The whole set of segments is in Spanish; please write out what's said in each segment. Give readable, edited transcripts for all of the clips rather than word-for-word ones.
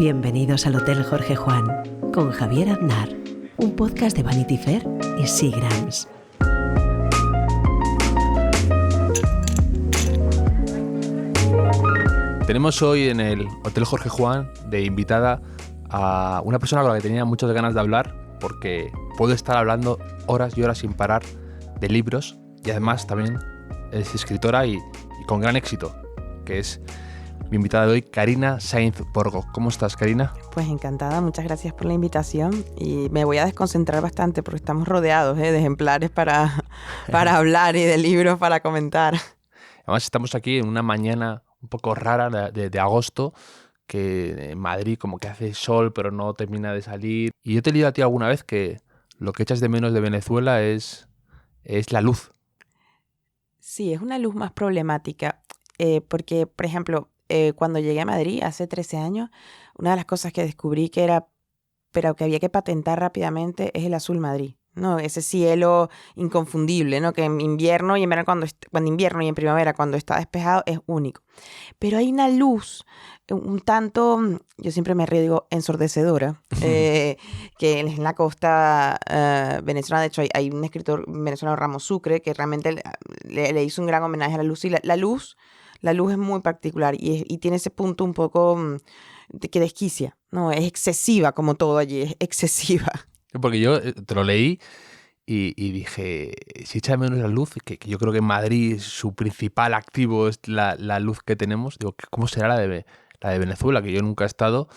Bienvenidos al Hotel Jorge Juan con Javier Aznar, un podcast de Vanity Fair y Seagrams. Tenemos hoy en el Hotel Jorge Juan de invitada a una persona con la que tenía muchas ganas de hablar, porque puedo estar hablando horas y horas sin parar de libros, y además también es escritora y con gran éxito, que es mi invitada de hoy, Carina Sainz Borgo. ¿Cómo estás, Carina? Pues encantada, muchas gracias por la invitación, y me voy a desconcentrar bastante porque estamos rodeados de ejemplares para hablar y de libros para comentar. Además estamos aquí en una mañana un poco rara de agosto, que en Madrid como que hace sol pero no termina de salir. Y yo te he leído a ti alguna vez que lo que echas de menos de Venezuela es la luz. Sí, es una luz más problemática, porque, por ejemplo, cuando llegué a Madrid hace 13 años, una de las cosas que descubrí pero que había que patentar rápidamente es el azul Madrid, ¿no? Ese cielo inconfundible, ¿no? Que en invierno y en verano cuando invierno y en primavera cuando está despejado es único. Pero hay una luz un tanto, yo siempre me río, digo, ensordecedora, que en la costa venezolana. De hecho, hay un escritor venezolano, Ramos Sucre, que realmente le hizo un gran homenaje a la luz. Y la luz es muy particular y tiene ese punto un poco que desquicia, ¿no? Es excesiva, como todo allí, es excesiva. Porque yo te lo leí y dije, si echa de menos la luz, que yo creo que en Madrid su principal activo es la luz que tenemos, digo, ¿cómo será la de Venezuela? Que yo nunca he estado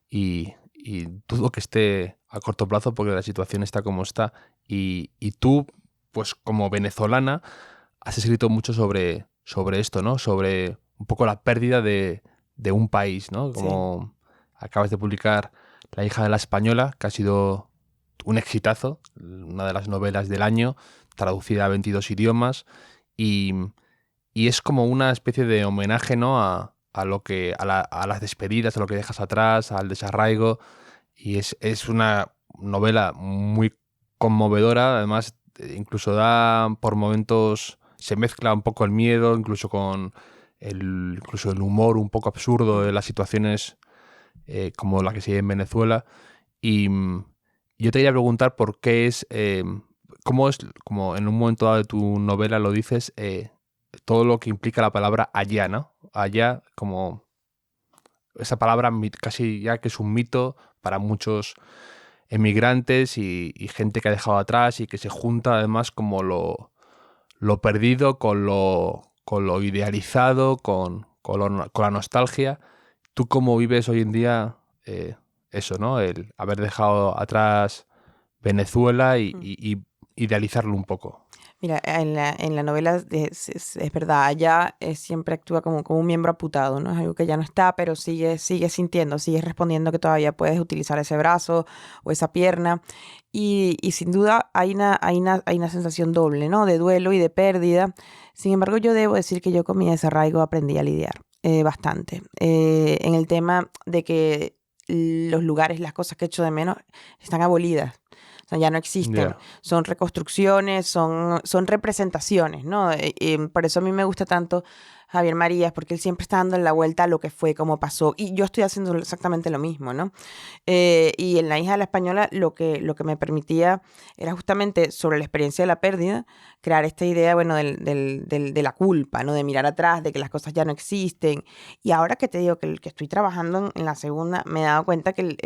y dudo que esté a corto plazo porque la situación está como está. Y tú, pues como venezolana, has escrito mucho sobre esto, ¿no? Sobre un poco la pérdida de un país, ¿no? Como acabas de publicar La hija de la española, que ha sido un exitazo, una de las novelas del año, traducida a 22 idiomas, y es como una especie de homenaje, ¿no? a las despedidas, a lo que dejas atrás, al desarraigo, y es una novela muy conmovedora. Además, incluso por momentos se mezcla un poco el miedo, incluso con el humor un poco absurdo de las situaciones como la que se vive en Venezuela. Y yo te quería preguntar por qué cómo es, como en un momento dado de tu novela lo dices, todo lo que implica la palabra allá, ¿no? Allá, como esa palabra casi ya que es un mito para muchos emigrantes y gente que ha dejado atrás y que se junta además como lo perdido con lo idealizado, con la nostalgia. ¿Tú cómo vives hoy en día eso, ¿no? El haber dejado atrás Venezuela y idealizarlo un poco? Mira, en la novela es verdad, ella siempre actúa como un miembro amputado, ¿no? Es algo que ya no está, pero sigue sintiendo, sigue respondiendo que todavía puedes utilizar ese brazo o esa pierna. Y sin duda hay una sensación doble, ¿no? De duelo y de pérdida. Sin embargo, yo debo decir que yo con mi desarraigo aprendí a lidiar bastante. En el tema de que los lugares, las cosas que echo de menos están abolidas. O sea, ya no existen. Yeah. Son reconstrucciones, son representaciones, ¿no? Por eso a mí me gusta tanto Javier Marías, porque él siempre está dando la vuelta a lo que fue, cómo pasó. Y yo estoy haciendo exactamente lo mismo, ¿no? Y en La hija de la española lo que me permitía era justamente sobre la experiencia de la pérdida, crear esta idea, bueno, de la culpa, ¿no? De mirar atrás, de que las cosas ya no existen. Y ahora que te digo que estoy trabajando en la segunda, me he dado cuenta que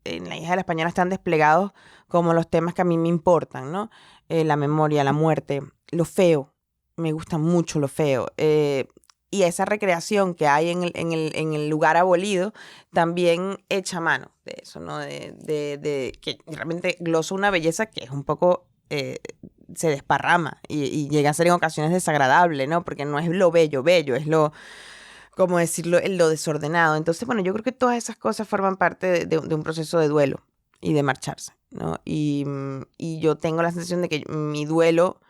en La hija de la española están desplegados como los temas que a mí me importan, ¿no? La memoria, la muerte, lo feo. Me gusta mucho lo feo. Y esa recreación que hay en el lugar abolido también echa mano de eso, ¿no? De que realmente glosa una belleza que es un poco se desparrama y llega a ser en ocasiones desagradable, ¿no? Porque no es lo bello, es lo, ¿cómo decirlo?, lo desordenado. Entonces, bueno, yo creo que todas esas cosas forman parte de un proceso de duelo y de marcharse, ¿no? Y yo tengo la sensación de que mi duelo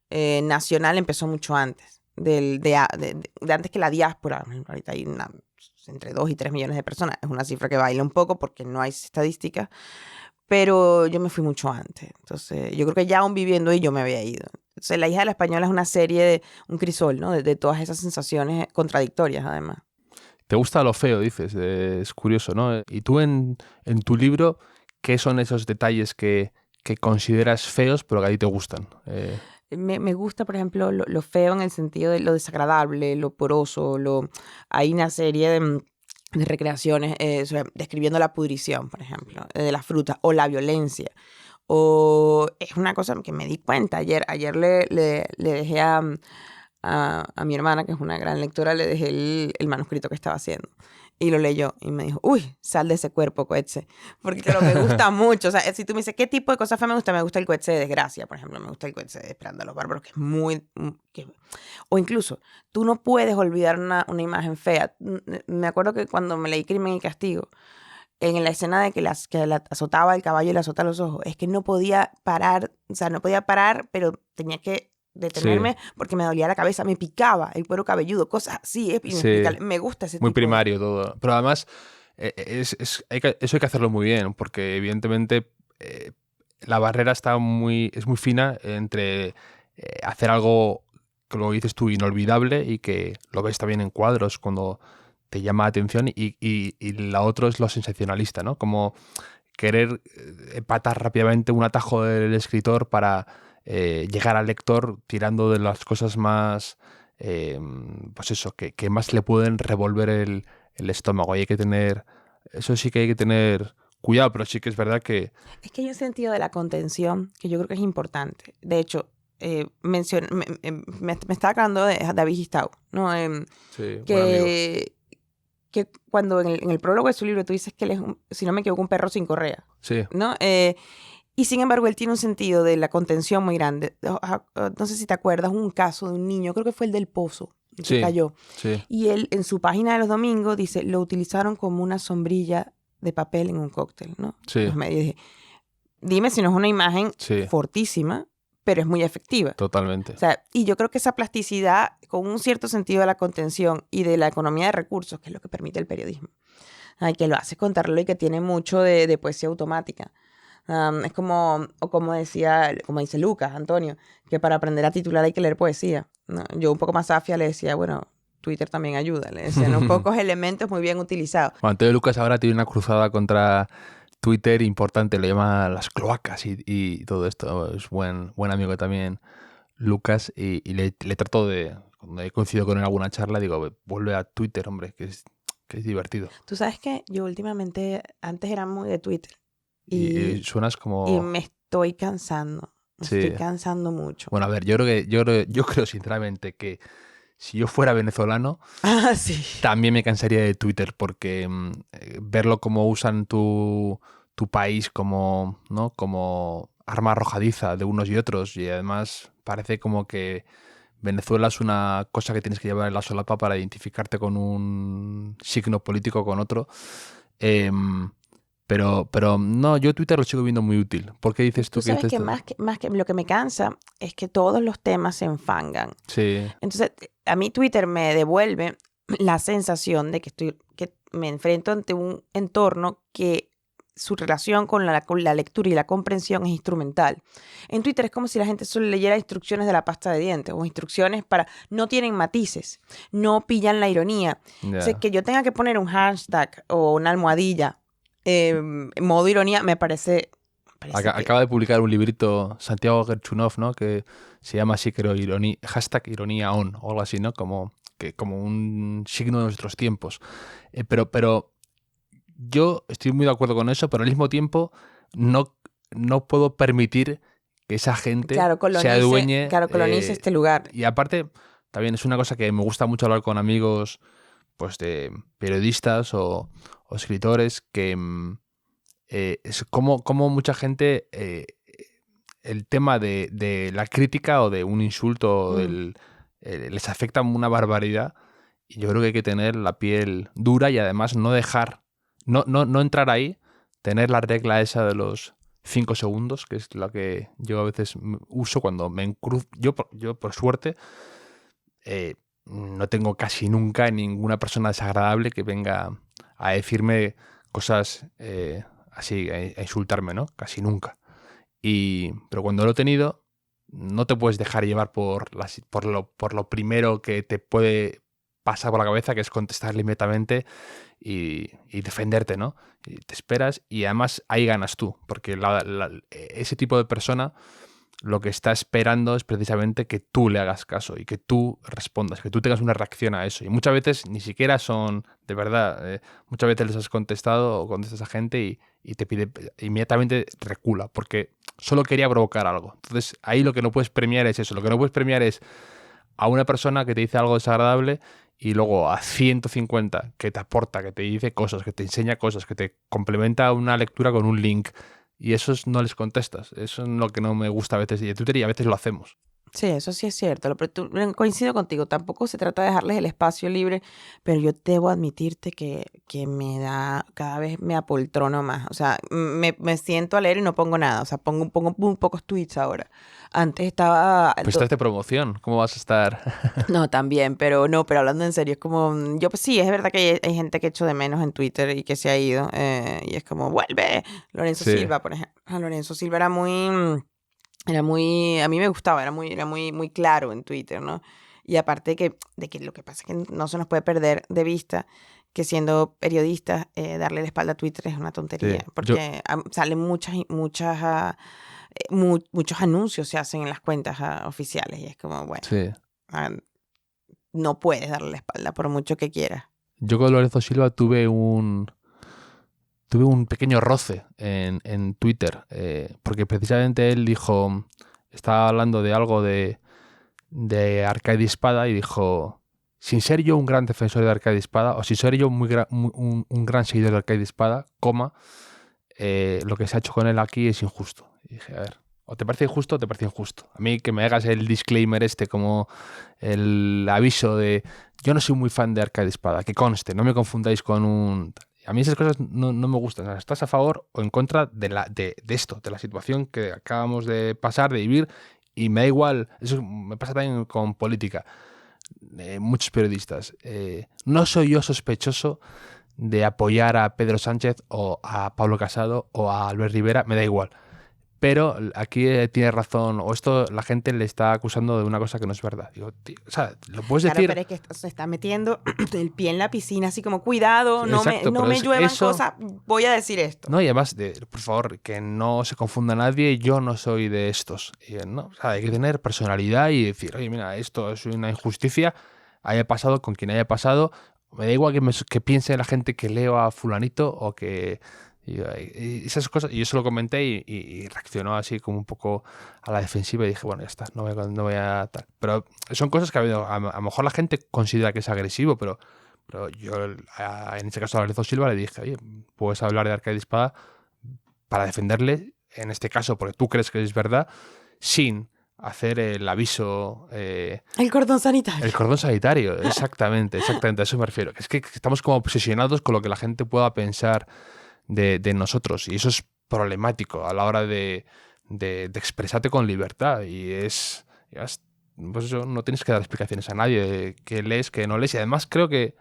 nacional empezó mucho antes, de antes que la diáspora. Ahorita hay entre 2 y 3 millones de personas. Es una cifra que baila un poco porque no hay estadísticas, pero yo me fui mucho antes. Entonces, yo creo que ya aún viviendo ahí yo me había ido. Entonces, La hija de la española es una serie un crisol, ¿no? De todas esas sensaciones contradictorias, además. Te gusta lo feo, dices, es curioso, ¿no? Y tú en tu libro, ¿qué son esos detalles que consideras feos pero que a ti te gustan? Me gusta, por ejemplo, lo feo en el sentido de lo desagradable, lo poroso, hay una serie de recreaciones describiendo la pudrición, por ejemplo, de las frutas, o la violencia. O es una cosa que me di cuenta ayer le dejé a mi hermana, que es una gran lectora, le dejé el manuscrito que estaba haciendo. Y lo leyó y me dijo, uy, sal de ese cuerpo, Coetze. Porque claro, me gusta mucho. O sea, si tú me dices, ¿qué tipo de cosas me gusta el Coetze de desgracia, por ejemplo. Me gusta el Coetze de Esperando a los Bárbaros, que es muy... O incluso, tú no puedes olvidar una imagen fea. Me acuerdo que cuando me leí Crimen y Castigo, en la escena de que la azotaba el caballo y le azota los ojos, es que no podía parar, o sea, no podía parar, pero tenía que detenerme porque me dolía la cabeza, me picaba el cuero cabelludo, cosas así, es inexplicable. Me gusta ese muy tipo primario todo. Pero además, eso hay que hacerlo muy bien, porque evidentemente la barrera es muy fina entre hacer algo, que lo dices tú, inolvidable y que lo ves también en cuadros cuando te llama la atención y la otra es lo sensacionalista, ¿no? Como querer empatar rápidamente un atajo del escritor para llegar al lector tirando de las cosas más, pues eso, que más le pueden revolver el estómago. Y hay que tener, eso sí que hay que tener cuidado, pero sí que es verdad que... Es que hay un sentido de la contención que yo creo que es importante. De hecho, me estaba hablando de David Gistau, ¿no? Sí, buen amigo. Que cuando en el prólogo de su libro tú dices que él es, si no me equivoco, un perro sin correa, Sí. ¿no? Y sin embargo, él tiene un sentido de la contención muy grande. No sé si te acuerdas, un caso de un niño, creo que fue el del Pozo, que cayó. Sí. Y él, en su página de los domingos, dice, lo utilizaron como una sombrilla de papel en un cóctel, ¿no? Sí. Los medios. Dije, dime si no es una imagen fortísima, pero es muy efectiva. Totalmente. O sea, y yo creo que esa plasticidad, con un cierto sentido de la contención y de la economía de recursos, que es lo que permite el periodismo, que lo hace contarlo y que tiene mucho de poesía automática. Es como dice Lucas, Antonio, que para aprender a titular hay que leer poesía, ¿no? Yo un poco más zafia le decía, bueno, Twitter también ayuda, le decía, ¿no? Pocos elementos muy bien utilizados. Bueno, Antonio Lucas ahora tiene una cruzada contra Twitter importante, lo llama las cloacas y todo esto. Es buen amigo también, Lucas, y le trato de, cuando he coincidido con él en alguna charla, digo, vuelve a Twitter, hombre, que es divertido. Tú sabes que yo últimamente, antes era muy de Twitter. Y suenas como... Y me estoy cansando. Estoy cansando mucho. Bueno, a ver, yo creo sinceramente que si yo fuera venezolano, también me cansaría de Twitter, porque verlo como usan tu país como, ¿no? Como arma arrojadiza de unos y otros, y además parece como que Venezuela es una cosa que tienes que llevar en la solapa para identificarte con un signo político o con otro. Pero no, yo Twitter lo sigo viendo muy útil. ¿Por qué dices tú que sabes que más que lo que me cansa es que todos los temas se enfangan. Sí. Entonces, a mí Twitter me devuelve la sensación de que me enfrento ante un entorno que su relación con la lectura y la comprensión es instrumental. En Twitter es como si la gente solo leyera instrucciones de la pasta de dientes o instrucciones no tienen matices, no pillan la ironía. O sea, que yo tenga que poner un hashtag o una almohadilla modo ironía me parece Acaba de publicar un librito Santiago Gerchunov, ¿no? Que se llama así, creo, hashtag ironía on o algo así, ¿no? Como un signo de nuestros tiempos. Pero yo estoy muy de acuerdo con eso, pero al mismo tiempo no puedo permitir que esa gente se adueñe. Colonice este lugar. Y aparte, también es una cosa que me gusta mucho hablar con amigos, pues de periodistas o escritores, que es como mucha gente el tema de la crítica o de un insulto les afecta una barbaridad, y yo creo que hay que tener la piel dura y además no entrar ahí, tener la regla esa de los 5 segundos, que es la que yo a veces uso cuando me encruzo. Yo por suerte no tengo casi nunca ninguna persona desagradable que venga a decirme cosas así, a insultarme, ¿no? Casi nunca. Pero cuando lo he tenido, no te puedes dejar llevar por lo primero que te puede pasa por la cabeza, que es contestarle inmediatamente y defenderte, ¿no? Y te esperas y además ahí ganas tú, porque ese tipo de persona lo que está esperando es precisamente que tú le hagas caso y que tú respondas, que tú tengas una reacción a eso. Y muchas veces ni siquiera son, de verdad, muchas veces les has contestado o contestas a gente y te pide, inmediatamente recula, porque solo quería provocar algo. Entonces ahí lo que no puedes premiar es eso, lo que no puedes premiar es a una persona que te dice algo desagradable y luego a 150 que te aporta, que te dice cosas, que te enseña cosas, que te complementa una lectura con un link. Y esos no les contestas. Eso es lo que no me gusta a veces de Twitter y a veces lo hacemos. Sí, eso sí es cierto. Coincido contigo. Tampoco se trata de dejarles el espacio libre, pero yo debo admitirte que me da, cada vez me apoltrono más. O sea, me siento a leer y no pongo nada. O sea, pongo muy pocos tweets ahora. Antes estaba... Pues estás de promoción. ¿Cómo vas a estar? No, también, pero hablando en serio, es como, yo pues sí, es verdad que hay gente que echo de menos en Twitter y que se ha ido, y es como, vuelve, Lorenzo Sí. Silva, por ejemplo. Lorenzo Silva era muy, a mí me gustaba, era muy claro en Twitter, ¿no? Y aparte de que lo que pasa es que no se nos puede perder de vista que siendo periodistas, darle la espalda a Twitter es una tontería, Sí, porque salen muchos anuncios se hacen en las cuentas oficiales y es como, bueno, Sí. no puedes darle la espalda por mucho que quieras. Yo con Lorenzo Silva tuve un pequeño roce en Twitter, porque precisamente él dijo, estaba hablando de algo de Arcade Espada y dijo, sin ser yo un gran defensor de Arcade Espada, o sin ser yo un gran seguidor de Arcade Espada, lo que se ha hecho con él aquí es injusto. Y dije, a ver, o te parece injusto o te parece injusto. A mí que me hagas el disclaimer como el aviso de yo no soy muy fan de Arcade Espada, que conste, no me confundáis con un... A mí esas cosas no me gustan. O sea, estás a favor o en contra de esto, de la situación que acabamos de pasar, de vivir, y me da igual. Eso me pasa también con política. Muchos periodistas. No soy yo sospechoso de apoyar a Pedro Sánchez o a Pablo Casado o a Albert Rivera, me da igual. Pero aquí tiene razón, o esto la gente le está acusando de una cosa que no es verdad. Digo, tío, o sea, lo puedes Claro, decir... pero es que se está metiendo el pie en la piscina, así como, cuidado, Exacto, no pero me lluevan eso... cosas, voy a decir esto. No, y además, por favor, que no se confunda nadie, yo no soy de estos. No, o sea, hay que tener personalidad y decir, oye, mira, esto es una injusticia, haya pasado con quien haya pasado, me da igual que piense la gente que leo a fulanito o que... Y esas cosas, y yo se lo comenté y reaccionó así como un poco a la defensiva y dije, bueno, ya está, no voy a tal. Pero son cosas que a lo mejor la gente considera que es agresivo, pero yo en este caso a Lorenzo Silva le dije, oye, puedes hablar de Arcade Espada para defenderle, en este caso porque tú crees que es verdad, sin hacer el aviso... El cordón sanitario. El cordón sanitario, exactamente, a eso me refiero. Es que estamos como obsesionados con lo que la gente pueda pensar de nosotros y eso es problemático a la hora de expresarte con libertad y pues eso, no tienes que dar explicaciones a nadie de qué lees, qué no lees y además creo que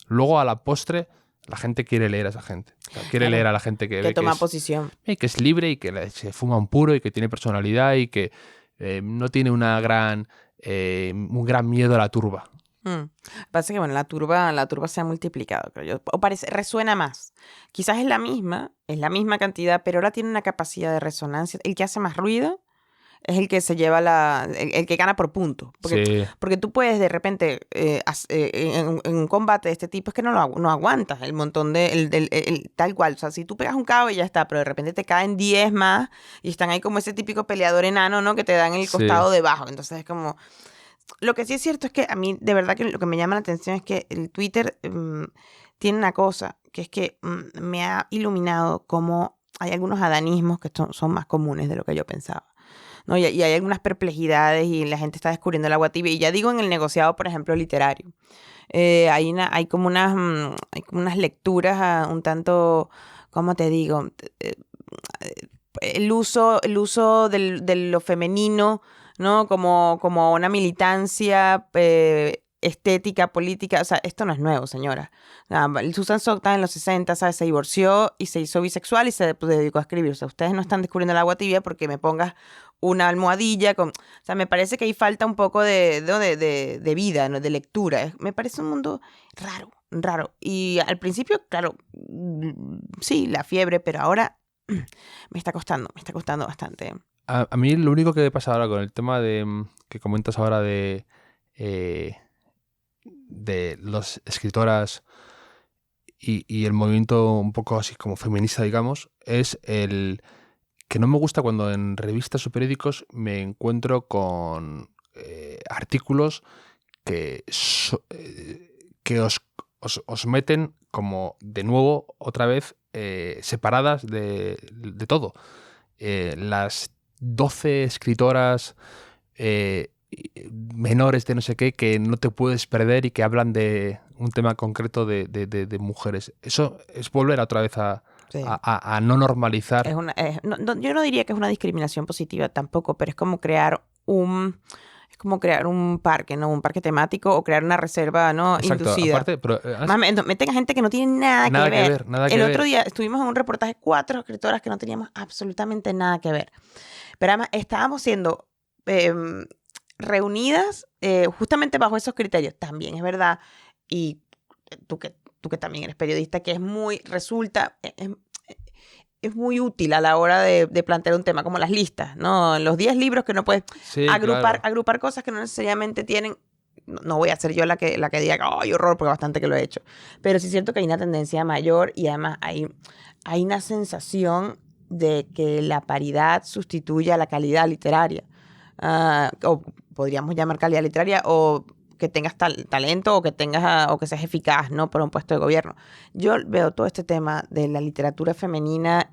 luego a la postre la gente quiere leer a esa gente. O sea, quiere leer a la gente que ve toma posición. Que es libre y que se fuma un puro y que tiene personalidad y que no tiene un gran miedo a la turba. Pasa que, bueno, la turba se ha multiplicado, creo yo. O resuena más. Quizás es la misma cantidad, pero ahora tiene una capacidad de resonancia. El que hace más ruido es el que se lleva el que gana por punto. Porque tú puedes de repente, en un combate de este tipo, es que no aguantas el montón tal cual. O sea, si tú pegas un cabo y ya está, pero de repente te caen 10 más y están ahí como ese típico peleador enano, ¿no? Que te dan el costado debajo. Entonces es como... Lo que sí es cierto es que a mí, de verdad, que lo que me llama la atención es que el Twitter tiene una cosa, que es que me ha iluminado cómo hay algunos adanismos que son más comunes de lo que yo pensaba, ¿no? Y hay algunas perplejidades y la gente está descubriendo el agua tibia. Y ya digo en el negociado, por ejemplo, literario. Hay como unas lecturas un tanto, ¿cómo te digo? El uso de lo femenino, ¿no? Como una militancia estética, política. O sea, esto no es nuevo, señora. Susan Sontag en los 60, ¿sabes? Se divorció y se hizo bisexual y se dedicó a escribir. O sea, ustedes no están descubriendo el agua tibia porque me pongas una almohadilla. O sea, me parece que ahí falta un poco de vida, ¿no? De lectura. Me parece un mundo raro. Y al principio, claro, sí, la fiebre, pero ahora me está costando bastante. A mí lo único que me pasa ahora con el tema que comentas ahora de las escritoras y el movimiento un poco así como feminista, digamos, es el que no me gusta cuando en revistas o periódicos me encuentro con artículos que os meten como de nuevo, otra vez, separadas de todo. Las 12 escritoras menores de no sé qué que no te puedes perder y que hablan de un tema concreto de mujeres. Eso es volver otra vez a no normalizar. Yo no diría que es una discriminación positiva tampoco, pero es como crear un parque, ¿no? Un parque temático o crear una reserva, ¿no? Exacto, inducida. aparte, pero, meten a gente que no tiene nada que ver. Nada El que otro ver. día estuvimos en un reportaje 4 escritoras que no teníamos absolutamente nada que ver. Pero además estábamos siendo reunidas justamente bajo esos criterios. También es verdad, y tú que también eres periodista, que es muy muy útil a la hora de plantear un tema, como las listas, ¿no? Los 10 libros que no puedes agrupar cosas que no necesariamente tienen. No voy a ser yo la que diga, ¡ay, horror!, porque bastante que lo he hecho. Pero sí es cierto que hay una tendencia mayor y además hay una sensación de que la paridad sustituye a la calidad literaria. O podríamos llamar calidad literaria, o que tengas talento, o que seas eficaz, ¿no? Para un puesto de gobierno. Yo veo todo este tema de la literatura femenina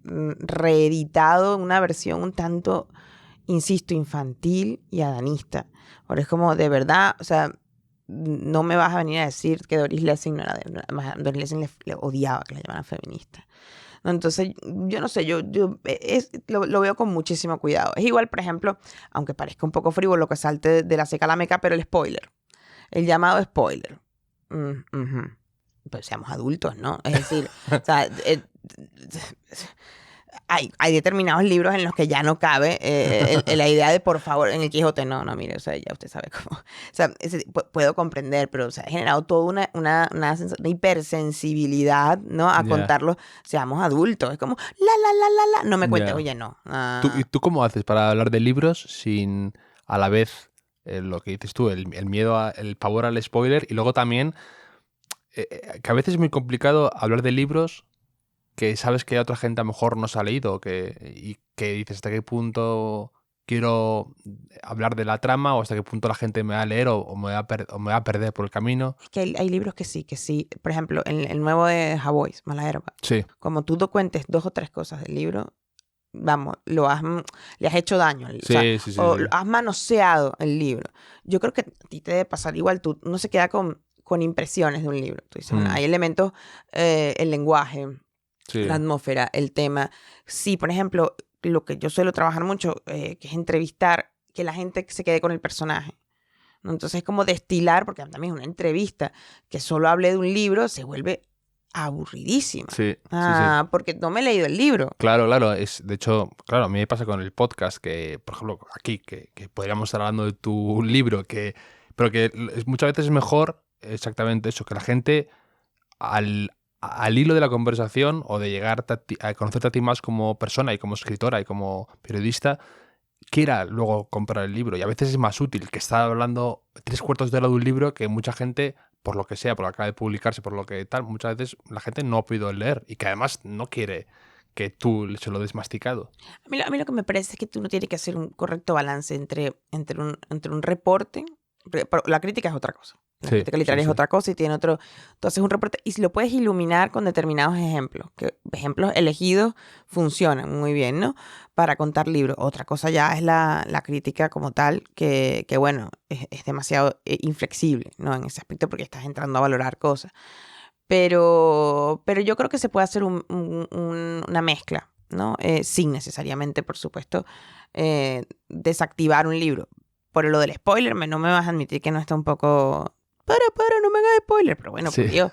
reeditado en una versión un tanto, insisto, infantil y adanista. Ahora es como, de verdad, o sea, no me vas a venir a decir que Doris Lessing no era además, Doris Lessing le odiaba que la llamaran feminista. ¿No? Entonces, yo no sé, lo veo con muchísimo cuidado. Es igual, por ejemplo, aunque parezca un poco frívolo que salte de la seca a la meca, pero el spoiler. El llamado spoiler. Pues seamos adultos, ¿no? Es decir, o sea, hay determinados libros en los que ya no cabe la idea de, por favor, en el Quijote, no, mire, o sea, ya usted sabe cómo. O sea, puedo comprender, pero o sea, ha generado toda una hipersensibilidad, ¿no? A contarlo, seamos adultos. Es como, no me cuentes, oye, no. ¿Y tú cómo haces para hablar de libros sin, a la vez, lo que dices tú, el miedo, el pavor al spoiler, y luego también, que a veces es muy complicado hablar de libros que sabes que otra gente a lo mejor no se ha leído y que dices hasta qué punto quiero hablar de la trama o hasta qué punto la gente me va a leer o me va a perder por el camino? Es que hay libros que sí. Por ejemplo, el nuevo de Javois, Malaherba. Sí. Como tú cuentes 2 o 3 cosas del libro, vamos, le has hecho daño. Sí. Has manoseado el libro. Yo creo que a ti te debe pasar igual. Uno se queda con impresiones de un libro. Tú dices, hay elementos, el lenguaje, la atmósfera, el tema. Sí, por ejemplo, lo que yo suelo trabajar mucho, que es entrevistar, que la gente se quede con el personaje, ¿no? Entonces es como destilar, porque también una entrevista que solo hable de un libro se vuelve aburridísima. Sí. Porque no me he leído el libro. Claro. De hecho, claro, a mí me pasa con el podcast que, por ejemplo, aquí, que podríamos estar hablando de tu libro, pero que muchas veces es mejor exactamente eso, que la gente al hilo de la conversación o de llegar a conocerte a ti más como persona y como escritora y como periodista, quiera luego comprar el libro. Y a veces es más útil que estar hablando 3/4 de hora de un libro que mucha gente, por lo que sea, por lo que acaba de publicarse, por lo que tal, muchas veces la gente no ha podido leer y que además no quiere que tú se lo des masticado. A mí lo que me parece es que tú no tienes que hacer un correcto balance entre un reporte. La crítica es otra cosa. La crítica literaria es otra cosa y tiene otro. Tú haces un reporte y si lo puedes iluminar con determinados ejemplos, que ejemplos elegidos funcionan muy bien, ¿no? Para contar libros. Otra cosa ya es la crítica como tal, que bueno, es demasiado inflexible, ¿no? En ese aspecto, porque estás entrando a valorar cosas. Pero yo creo que se puede hacer una mezcla, ¿no? Sin necesariamente, por supuesto, desactivar un libro. Por lo del spoiler, no me vas a admitir que no está un poco... Para, no me hagas spoiler. Pero bueno, por Dios,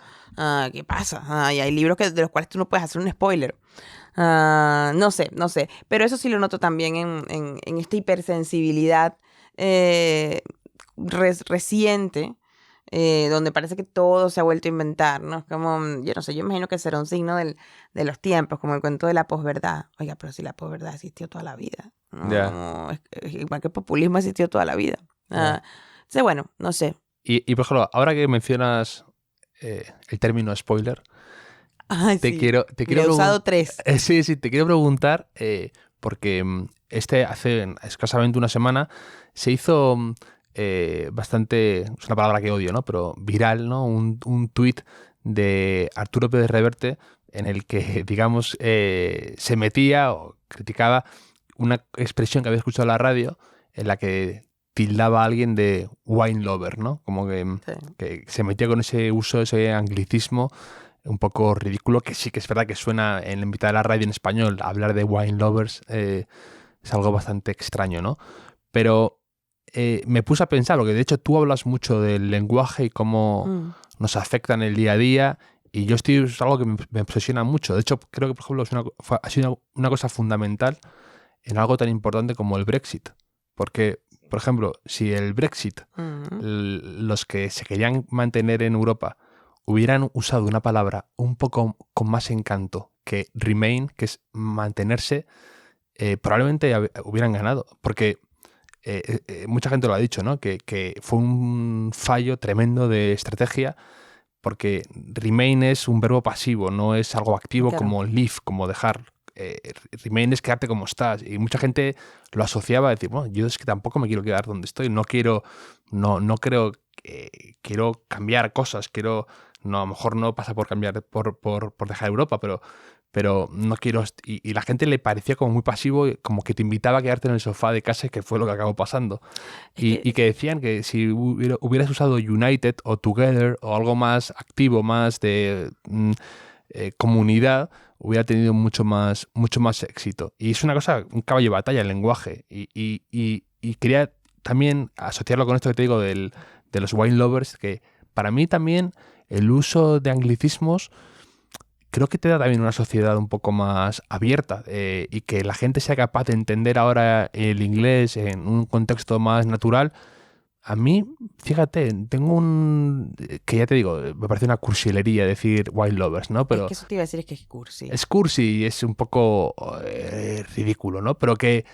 ¿qué pasa? Y hay libros de los cuales tú no puedes hacer un spoiler. No sé. Pero eso sí lo noto también en esta hipersensibilidad reciente, donde parece que todo se ha vuelto a inventar, ¿no? Es como, yo no sé, yo imagino que será un signo de los tiempos, como el cuento de la posverdad. Oiga, pero si la posverdad existió toda la vida, ¿no? Ya. Como, igual que el populismo existió toda la vida. Ya. Entonces, bueno, no sé. Y por ejemplo, ahora que mencionas el término spoiler, Ay, te sí. quiero Le he usado 3. Sí, te quiero preguntar, porque hace escasamente una semana se hizo bastante, es una palabra que odio, ¿no? Pero viral, ¿no? Un tuit de Arturo Pérez Reverte en el que, digamos, se metía o criticaba una expresión que había escuchado en la radio en la que tildaba a alguien de wine lover, ¿no? Como Sí. que se metía con ese uso, ese anglicismo un poco ridículo, que sí que es verdad que suena en la mitad de la radio en español, hablar de wine lovers es algo bastante extraño, ¿no? Pero me puse a pensar, porque de hecho tú hablas mucho del lenguaje y cómo nos afecta en el día a día, y es algo que me obsesiona mucho. De hecho, creo que, por ejemplo, ha sido una cosa fundamental en algo tan importante como el Brexit. Porque, por ejemplo, si el Brexit, los que se querían mantener en Europa, hubieran usado una palabra un poco con más encanto que remain, que es mantenerse, probablemente hubieran ganado. Porque mucha gente lo ha dicho, ¿no? Que fue un fallo tremendo de estrategia, porque remain es un verbo pasivo, no es algo activo. Claro. Como leave, como dejar. Remain es quedarte como estás. Y mucha gente lo asociaba a decir, bueno, yo es que tampoco me quiero quedar donde estoy, no creo, quiero cambiar cosas, no, a lo mejor no pasa por cambiar, por dejar Europa, pero no quiero. Y la gente le parecía como muy pasivo, como que te invitaba a quedarte en el sofá de casa, que fue lo que acabó pasando. Y que decían que si hubieras usado United o Together o algo más activo, más de comunidad, hubiera tenido mucho más éxito. Y es una cosa, un caballo de batalla, el lenguaje. Y quería también asociarlo con esto que te digo de los wine lovers, que para mí también el uso de anglicismos creo que te da también una sociedad un poco más abierta, y que la gente sea capaz de entender ahora el inglés en un contexto más natural. A mí, fíjate, tengo que ya te digo, me parece una cursilería decir wine lovers, ¿no? Pero es que eso te iba a decir, es que es cursi. es cursi y es un poco ridículo, ¿no? Pero que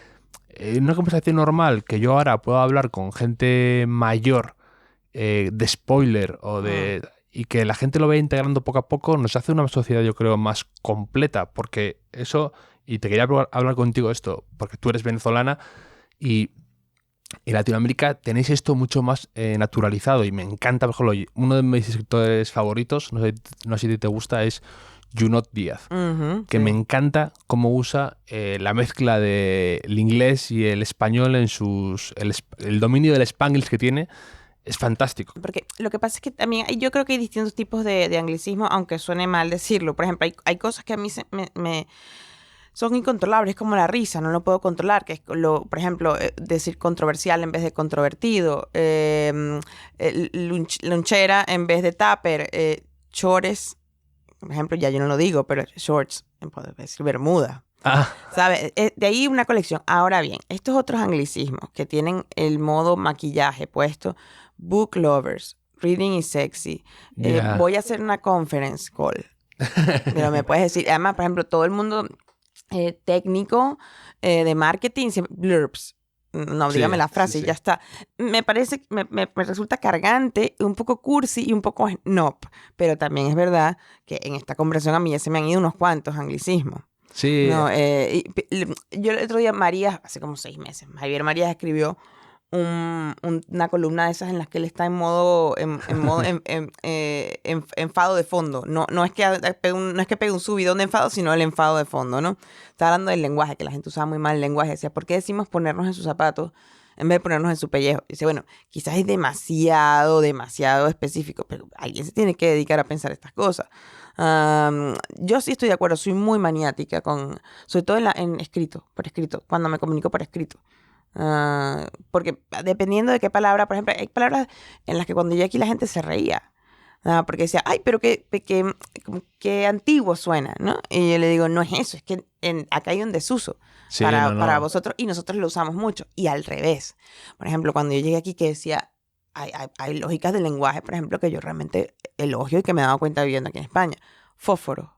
en una conversación normal, que yo ahora puedo hablar con gente mayor de spoiler y que la gente lo vaya integrando poco a poco, nos hace una sociedad, yo creo, más completa. Porque eso, y te quería hablar contigo esto, porque tú eres venezolana y en Latinoamérica tenéis esto mucho más naturalizado, y me encanta. Por ejemplo, uno de mis escritores favoritos, no sé si te gusta, es Junot Díaz, que Sí. me encanta cómo usa la mezcla del inglés y el español en el dominio del Spanglish que tiene. Es fantástico. Porque lo que pasa es que también yo creo que hay distintos tipos de anglicismo, aunque suene mal decirlo. Por ejemplo, hay cosas que a mí me son incontrolables, como la risa, no lo puedo controlar, que es por ejemplo, decir controversial en vez de controvertido, lonchera en vez de tupper, chores, por ejemplo, ya yo no lo digo, pero shorts, puedo decir bermuda. ¿Sabes? De ahí una colección. Ahora bien, estos otros anglicismos que tienen el modo maquillaje puesto, book lovers, reading is sexy, Yeah. voy a hacer una conference call. Pero me puedes decir, además, por ejemplo, todo el mundo técnico de marketing, blurbs. No, Sí, dígame la frase sí, y sí. ya está. Me parece, me resulta cargante, un poco cursi y un poco snob. Pero también es verdad que en esta conversación a mí ya se me han ido unos cuantos anglicismos. Sí. No, yo el otro día, María, hace como 6 meses, Javier Marías escribió una columna de esas en las que él está en modo enfado de fondo. No es que pegue un subidón de enfado, sino el enfado de fondo, ¿no? Está hablando del lenguaje, que la gente usaba muy mal el lenguaje. Decía, ¿por qué decimos ponernos en sus zapatos en vez de ponernos en su pellejo? Dice, bueno, quizás es demasiado específico, pero alguien se tiene que dedicar a pensar estas cosas. Yo sí estoy de acuerdo, soy muy maniática sobre todo por escrito, cuando me comunico por escrito. Porque dependiendo de qué palabra, por ejemplo, hay palabras en las que cuando yo aquí la gente se reía. Porque decía, ay, pero qué antiguo suena, ¿no? Y yo le digo, no es eso, es que acá hay un desuso Sí, para vosotros y nosotros lo usamos mucho. Y al revés. Por ejemplo, cuando yo llegué aquí que decía, hay lógicas del lenguaje, por ejemplo, que yo realmente elogio y que me he dado cuenta viviendo aquí en España. Fósforo.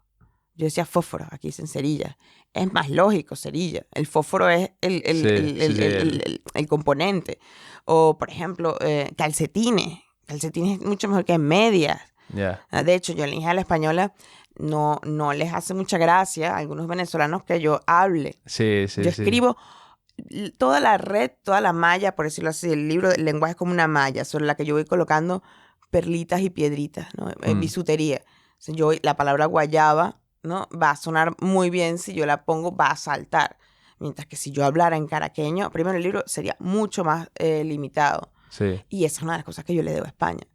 Yo decía fósforo, aquí dicen cerilla. Es más lógico, cerilla. El fósforo es el componente. O, por ejemplo, calcetines. Calcetines es mucho mejor que medias. Ya. De hecho, yo le dije a la española, no les hace mucha gracia a algunos venezolanos que yo hable. Sí. Yo escribo toda la red, toda la malla, por decirlo así, el libro del lenguaje es como una malla sobre la que yo voy colocando perlitas y piedritas, ¿no? Bisutería. O sea, la palabra guayaba, ¿no? Va a sonar muy bien si yo la pongo, va a saltar. Mientras que si yo hablara en caraqueño, primero el libro sería mucho más limitado. Sí. Y esa es una de las cosas que yo le debo a España,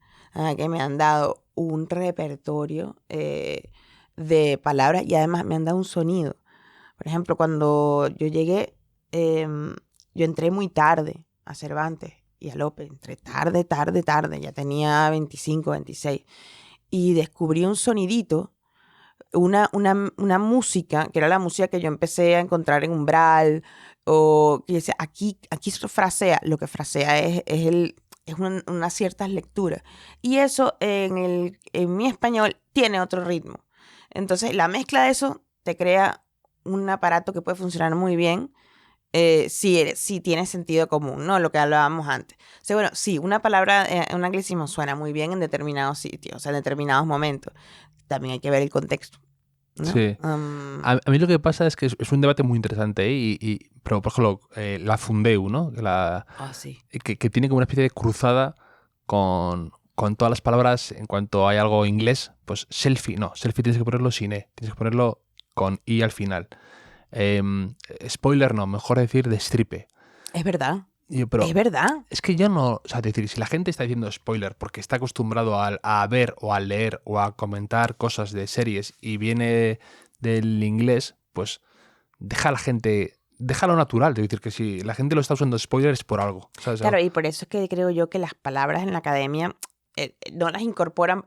que me han dado un repertorio de palabras y además me han dado un sonido. Por ejemplo, cuando yo llegué, yo entré muy tarde a Cervantes y a Lope. Entré tarde, ya tenía 25, 26. Y descubrí un sonidito, una música, que era la música que yo empecé a encontrar en Umbral, o que decía, aquí se frasea, lo que frasea es unas ciertas lecturas. Y eso en mi español tiene otro ritmo. Entonces, la mezcla de eso te crea un aparato que puede funcionar muy bien si tiene sentido común, ¿no? Lo que hablábamos antes. O sea, bueno, sí, una palabra, un anglicismo suena muy bien en determinados sitios, o sea, en determinados momentos. También hay que ver el contexto, ¿no? Sí. A mí lo que pasa es que es un debate muy interesante, ¿eh? Pero, por ejemplo, la Fundeu, ¿no? Sí. Que tiene como una especie de cruzada con todas las palabras en cuanto hay algo inglés, pues selfie tienes que ponerlo sin E, tienes que ponerlo con I al final. Spoiler no, mejor decir destripe. Es verdad. Pero es verdad. es que yo no, o sea, es decir, si la gente está diciendo spoiler porque está acostumbrado a ver o a leer o a comentar cosas de series y viene del inglés, pues déjalo natural. Es decir, que si la gente lo está usando spoiler es por algo, ¿sabes? Claro, y por eso es que creo yo que las palabras en la academia no las incorporan.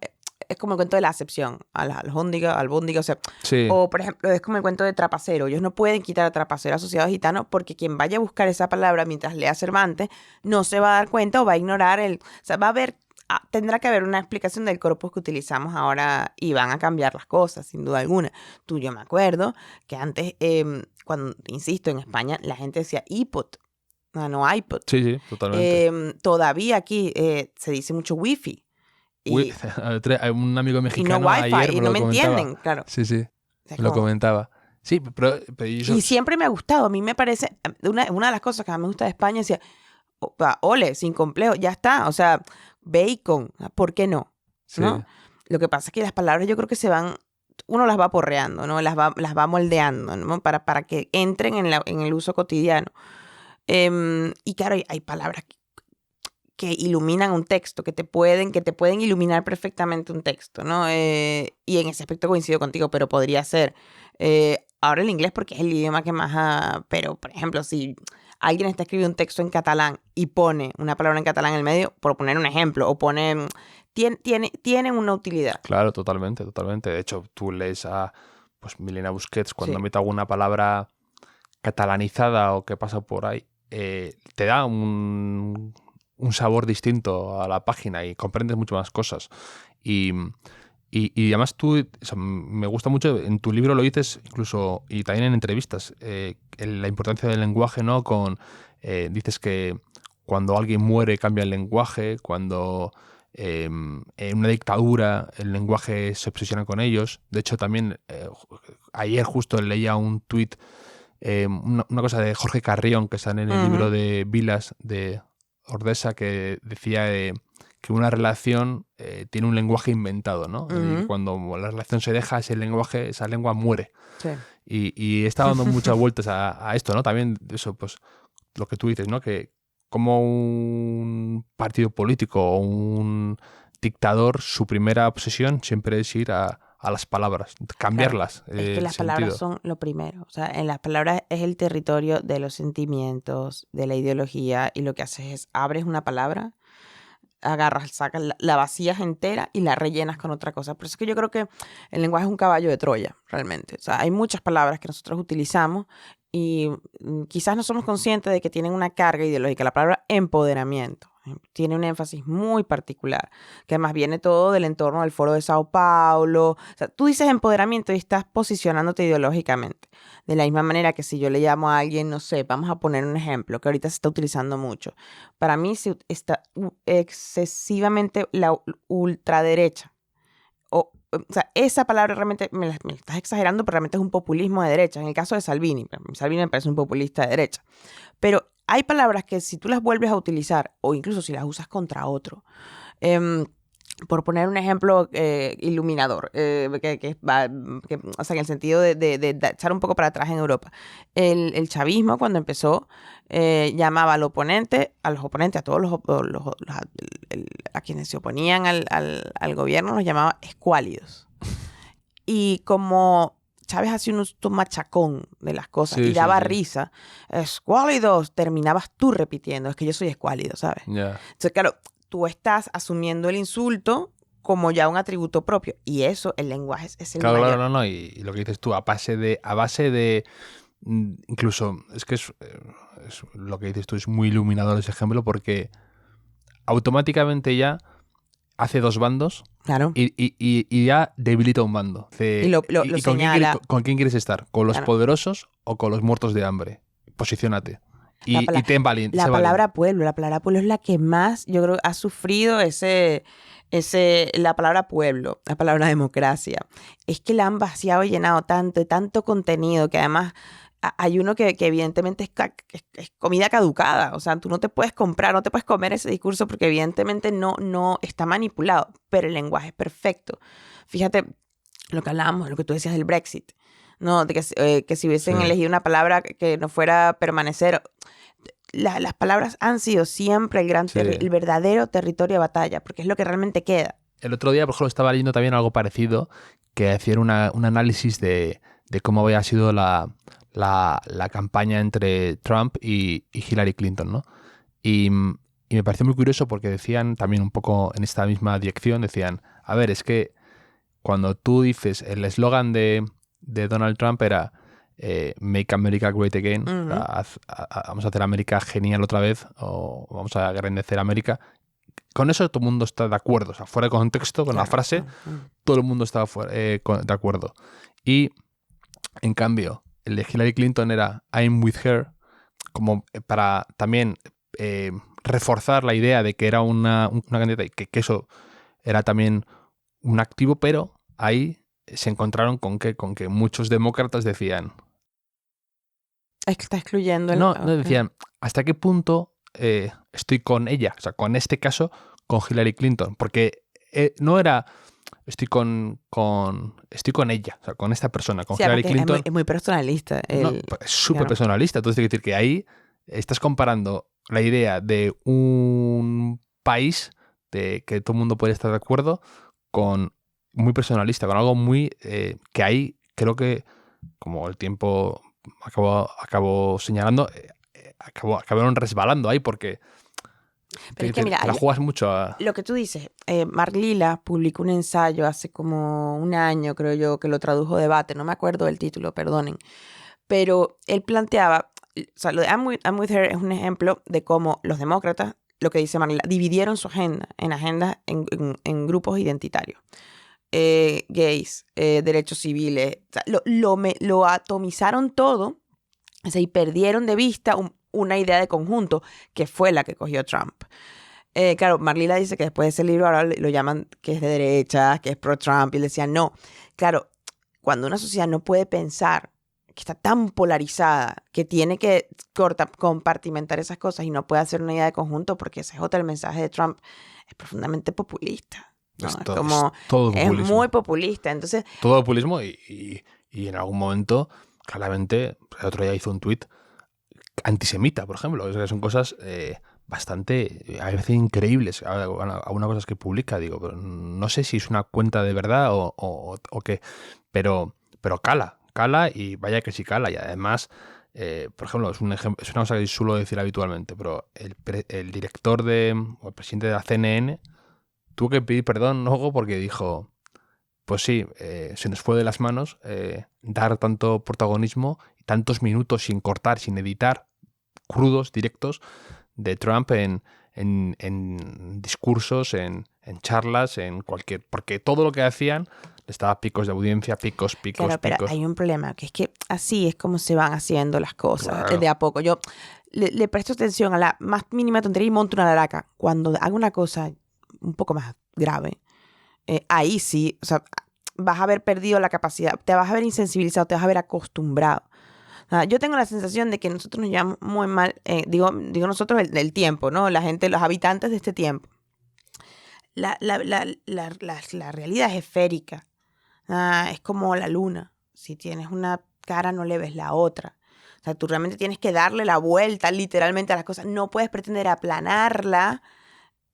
Es como el cuento de la acepción, albóndiga, o sea, Sí. o por ejemplo, es como el cuento de trapacero. Ellos no pueden quitar a trapacero asociado a gitano porque quien vaya a buscar esa palabra mientras lea Cervantes no se va a dar cuenta o va a ignorar o sea, tendrá que haber una explicación del corpus que utilizamos ahora y van a cambiar las cosas, sin duda alguna. Yo me acuerdo que antes, cuando, insisto, en España la gente decía iPod, no iPod. Sí, totalmente. Todavía aquí se dice mucho wifi. Un amigo mexicano y no wifi, ayer y no me entienden, claro. Sí, O sea, me lo comentaba. Sí, pero y siempre me ha gustado. A mí me parece, una de las cosas que más me gusta de España es decir, ole, sin complejo, ya está. O sea, bacon, ¿por qué no? Sí. ¿No? Lo que pasa es que las palabras yo creo que uno las va porreando, ¿no? Las va moldeando, ¿no? Para que entren en el uso cotidiano. Y claro, hay palabras que iluminan un texto, que te pueden iluminar perfectamente un texto, ¿no? Y en ese aspecto coincido contigo, pero podría ser ahora el inglés porque es el idioma que más... pero, por ejemplo, si alguien está escribiendo un texto en catalán y pone una palabra en catalán en el medio, por poner un ejemplo, o pone... Tienen una utilidad. Claro, totalmente. De hecho, tú lees a Milena Busquets cuando Sí. mete alguna palabra catalanizada o que pasa por ahí, te da un sabor distinto a la página y comprendes mucho más cosas. Y además tú, o sea, me gusta mucho, en tu libro lo dices incluso, y también en entrevistas, la importancia del lenguaje, ¿no? Dices que cuando alguien muere cambia el lenguaje, cuando en una dictadura el lenguaje se obsesiona con ellos. De hecho, también ayer justo leía un tuit, una cosa de Jorge Carrión, que está en el libro de Vilas de Ordesa, que decía que una relación tiene un lenguaje inventado, ¿no? Y cuando la relación se deja, esa lengua muere. Sí. Y está dando muchas vueltas a esto, ¿no? También eso, pues, lo que tú dices, ¿no? Que como un partido político o un dictador, su primera obsesión siempre es ir a las palabras, cambiarlas. Claro, es que las palabras son lo primero. O sea, en las palabras es el territorio de los sentimientos, de la ideología, y lo que haces es abres una palabra, agarras, sacas, la vacías entera y la rellenas con otra cosa. Por eso es que yo creo que el lenguaje es un caballo de Troya, realmente. O sea, hay muchas palabras que nosotros utilizamos y quizás no somos conscientes de que tienen una carga ideológica. La palabra empoderamiento tiene un énfasis muy particular, que además viene todo del entorno del Foro de Sao Paulo. O sea, tú dices empoderamiento y estás posicionándote ideológicamente. De la misma manera que si yo le llamo a alguien, no sé, vamos a poner un ejemplo que ahorita se está utilizando mucho. Para mí está excesivamente la ultraderecha. O sea, esa palabra realmente me la estás exagerando, pero realmente es un populismo de derecha. En el caso de Salvini me parece un populista de derecha. Pero hay palabras que si tú las vuelves a utilizar, o incluso si las usas contra otro, por poner un ejemplo iluminador, o sea, en el sentido de echar un poco para atrás en Europa, el chavismo cuando empezó llamaba al oponente, a los oponentes, a todos a quienes se oponían al gobierno, los llamaba escuálidos. Y como Chávez hacía un uso machacón de las cosas y daba risa, escuálidos, terminabas tú repitiendo, es que yo soy escuálido, ¿sabes? Yeah. Entonces, claro, tú estás asumiendo el insulto como ya un atributo propio. Y eso, el lenguaje es el Claro, mayor. claro, no. Y lo que dices tú, a base de incluso, es que es lo que dices tú, es muy iluminador ese ejemplo porque automáticamente ya hace dos bandos Claro. y ya debilita un bando. Y lo señala. ¿Con quién quieres estar? ¿Con los Claro. poderosos o con los muertos de hambre? Posiciónate. Y ten valiente. La palabra pueblo es la que más, yo creo, ha sufrido la palabra pueblo, la palabra democracia. Es que la han vaciado y llenado tanto contenido que además hay uno que evidentemente es comida caducada. O sea, tú no te puedes comprar, no te puedes comer ese discurso porque evidentemente no está manipulado, pero el lenguaje es perfecto. Fíjate lo que hablábamos, lo que tú decías del Brexit, ¿no? De que si hubiesen elegido una palabra que no fuera permanecer. Las palabras han sido siempre el verdadero territorio de batalla, porque es lo que realmente queda. El otro día, por ejemplo, estaba leyendo también algo parecido, que hacían un análisis de cómo había sido la campaña entre Trump y Hillary Clinton, ¿no? Y me pareció muy curioso porque decían también un poco en esta misma dirección, decían, a ver, es que cuando tú dices, el eslogan de Donald Trump era Make America Great Again, Uh-huh. vamos a hacer América genial otra vez, o vamos a engrandecer América. Con eso todo el mundo está de acuerdo, o sea, fuera de contexto, con la frase, todo el mundo estaba de acuerdo. Y, en cambio, el de Hillary Clinton era I'm with her, como para también reforzar la idea de que era una candidata y que eso era también un activo, pero ahí se encontraron con que muchos demócratas decían... Es que está excluyendo. No, decían, ¿hasta qué punto estoy con ella? O sea, con este caso, con Hillary Clinton. Porque no era... Estoy con ella, o sea, con esta persona, con Hillary Clinton. Es muy personalista. Es súper personalista. Entonces, hay que decir que ahí estás comparando la idea de un país de que todo el mundo puede estar de acuerdo con muy personalista, con algo muy que ahí creo que, como el tiempo acabó señalando, acabaron resbalando ahí porque pero es que mira, la juegas mucho a... Lo que tú dices, Mark Lilla publicó un ensayo hace como un año, creo yo, que lo tradujo Debate, no me acuerdo del título, perdonen, pero él planteaba, o sea, lo de I'm with her es un ejemplo de cómo los demócratas, lo que dice Mark Lilla, dividieron su agenda en grupos identitarios. Gays, derechos civiles, o sea, lo atomizaron todo, o sea, y perdieron de vista una idea de conjunto que fue la que cogió Trump. Claro, Mark Lilla dice que después de ese libro ahora lo llaman que es de derecha, que es pro-Trump, y él decía no. Claro, cuando una sociedad no puede pensar, que está tan polarizada, que tiene que compartimentar esas cosas y no puede hacer una idea de conjunto, porque ese es otro el mensaje de Trump, es profundamente populista. ¿no? Es todo populismo. Es muy populista. Entonces, todo populismo y en algún momento, claramente, el otro día hizo un tuit antisemita, por ejemplo. O sea, son cosas bastante, a veces increíbles. Algunas cosas que publica, digo, pero no sé si es una cuenta de verdad o qué, pero cala y vaya que sí cala. Y además, por ejemplo, es una cosa que suelo decir habitualmente, pero el director o el presidente de la CNN tuvo que pedir perdón luego porque dijo, pues sí, se nos fue de las manos dar tanto protagonismo y tantos minutos sin cortar, sin editar, crudos, directos, de Trump en discursos, en charlas, en cualquier... Porque todo lo que hacían estaba picos de audiencia, picos. Claro, pero hay un problema, que es que así es como se van haciendo las cosas, Claro. de a poco. Yo le presto atención a la más mínima tontería y monto una laraca. Cuando hago una cosa un poco más grave, ahí sí, o sea, vas a haber perdido la capacidad, te vas a ver insensibilizado, te vas a ver acostumbrado. Yo tengo la sensación de que nosotros nos llevamos muy mal, digo nosotros el tiempo, ¿no? La gente, los habitantes de este tiempo. La realidad es esférica. Es como la luna. Si tienes una cara, no le ves la otra. O sea, tú realmente tienes que darle la vuelta literalmente a las cosas. No puedes pretender aplanarla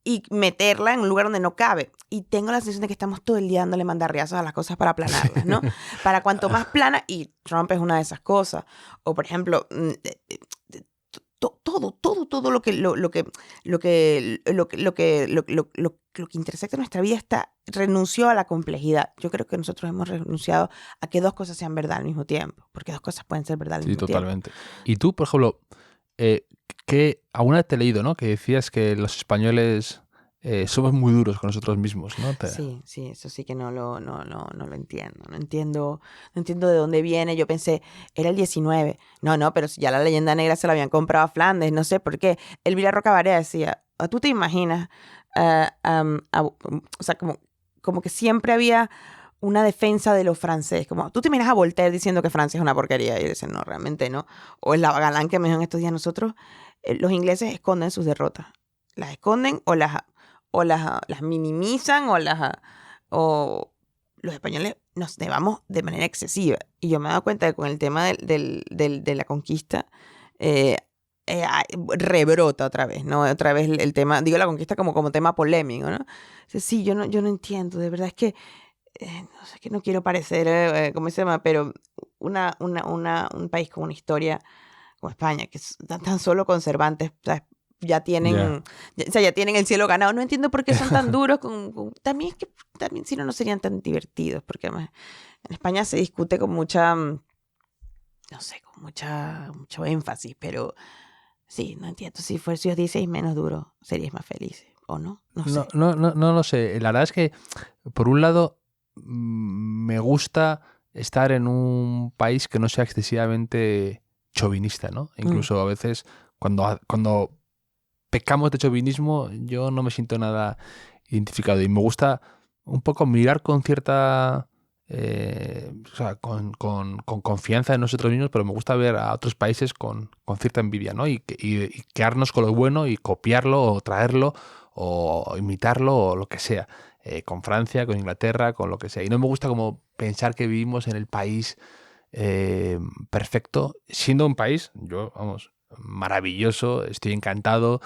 y meterla en un lugar donde no cabe. Y tengo la sensación de que estamos todo el día dándole mandarriazos a las cosas para aplanarlas, ¿no? Para cuanto más plana, y Trump es una de esas cosas. O, por ejemplo, todo lo que intersecta nuestra vida renunció a la complejidad. Yo creo que nosotros hemos renunciado a que dos cosas sean verdad al mismo tiempo, porque dos cosas pueden ser verdad al mismo totalmente. tiempo. Y tú, por ejemplo, que alguna vez te he leído, ¿no? Que decías que los españoles somos muy duros con nosotros mismos, ¿no? Sí, eso sí que no lo entiendo. No entiendo de dónde viene. Yo pensé, era el 19. No, pero si ya la leyenda negra se la habían comprado a Flandes, no sé por qué. Elvira Roca Barea decía, ¿tú te imaginas? O sea, como que siempre había una defensa de los franceses. Como, ¿tú te imaginas a Voltaire diciendo que Francia es una porquería? Y yo decía, no, realmente no. O el Galán que me dijo en estos días, nosotros, los ingleses esconden sus derrotas. Las esconden o las minimizan o los españoles nos nevamos de manera excesiva. Y yo me he dado cuenta que con el tema de la conquista rebrota otra vez, ¿no? Otra vez el tema, digo la conquista como tema polémico, ¿no? Sí, yo no entiendo, de verdad es que no sé, que no quiero parecer, ¿cómo se llama? Pero un país con una historia como España, que es tan solo conservantes, ¿sabes? Ya tienen el cielo ganado. No entiendo por qué son tan duros. También es que si no serían tan divertidos, porque además en España se discute con mucha, no sé, con mucho énfasis, pero sí, no entiendo. Si os dieseis menos duro, seríais más felices, ¿o no? No sé. No lo sé. La verdad es que, por un lado, me gusta estar en un país que no sea excesivamente chauvinista, ¿no? Incluso a veces cuando pecamos de chauvinismo, yo no me siento nada identificado y me gusta un poco mirar con cierta o sea, con confianza en nosotros mismos, pero me gusta ver a otros países con cierta envidia, ¿no? Y quedarnos con lo bueno y copiarlo o traerlo o imitarlo o lo que sea, con Francia, con Inglaterra, con lo que sea. Y no me gusta como pensar que vivimos en el país perfecto, siendo un país, maravilloso, estoy encantado.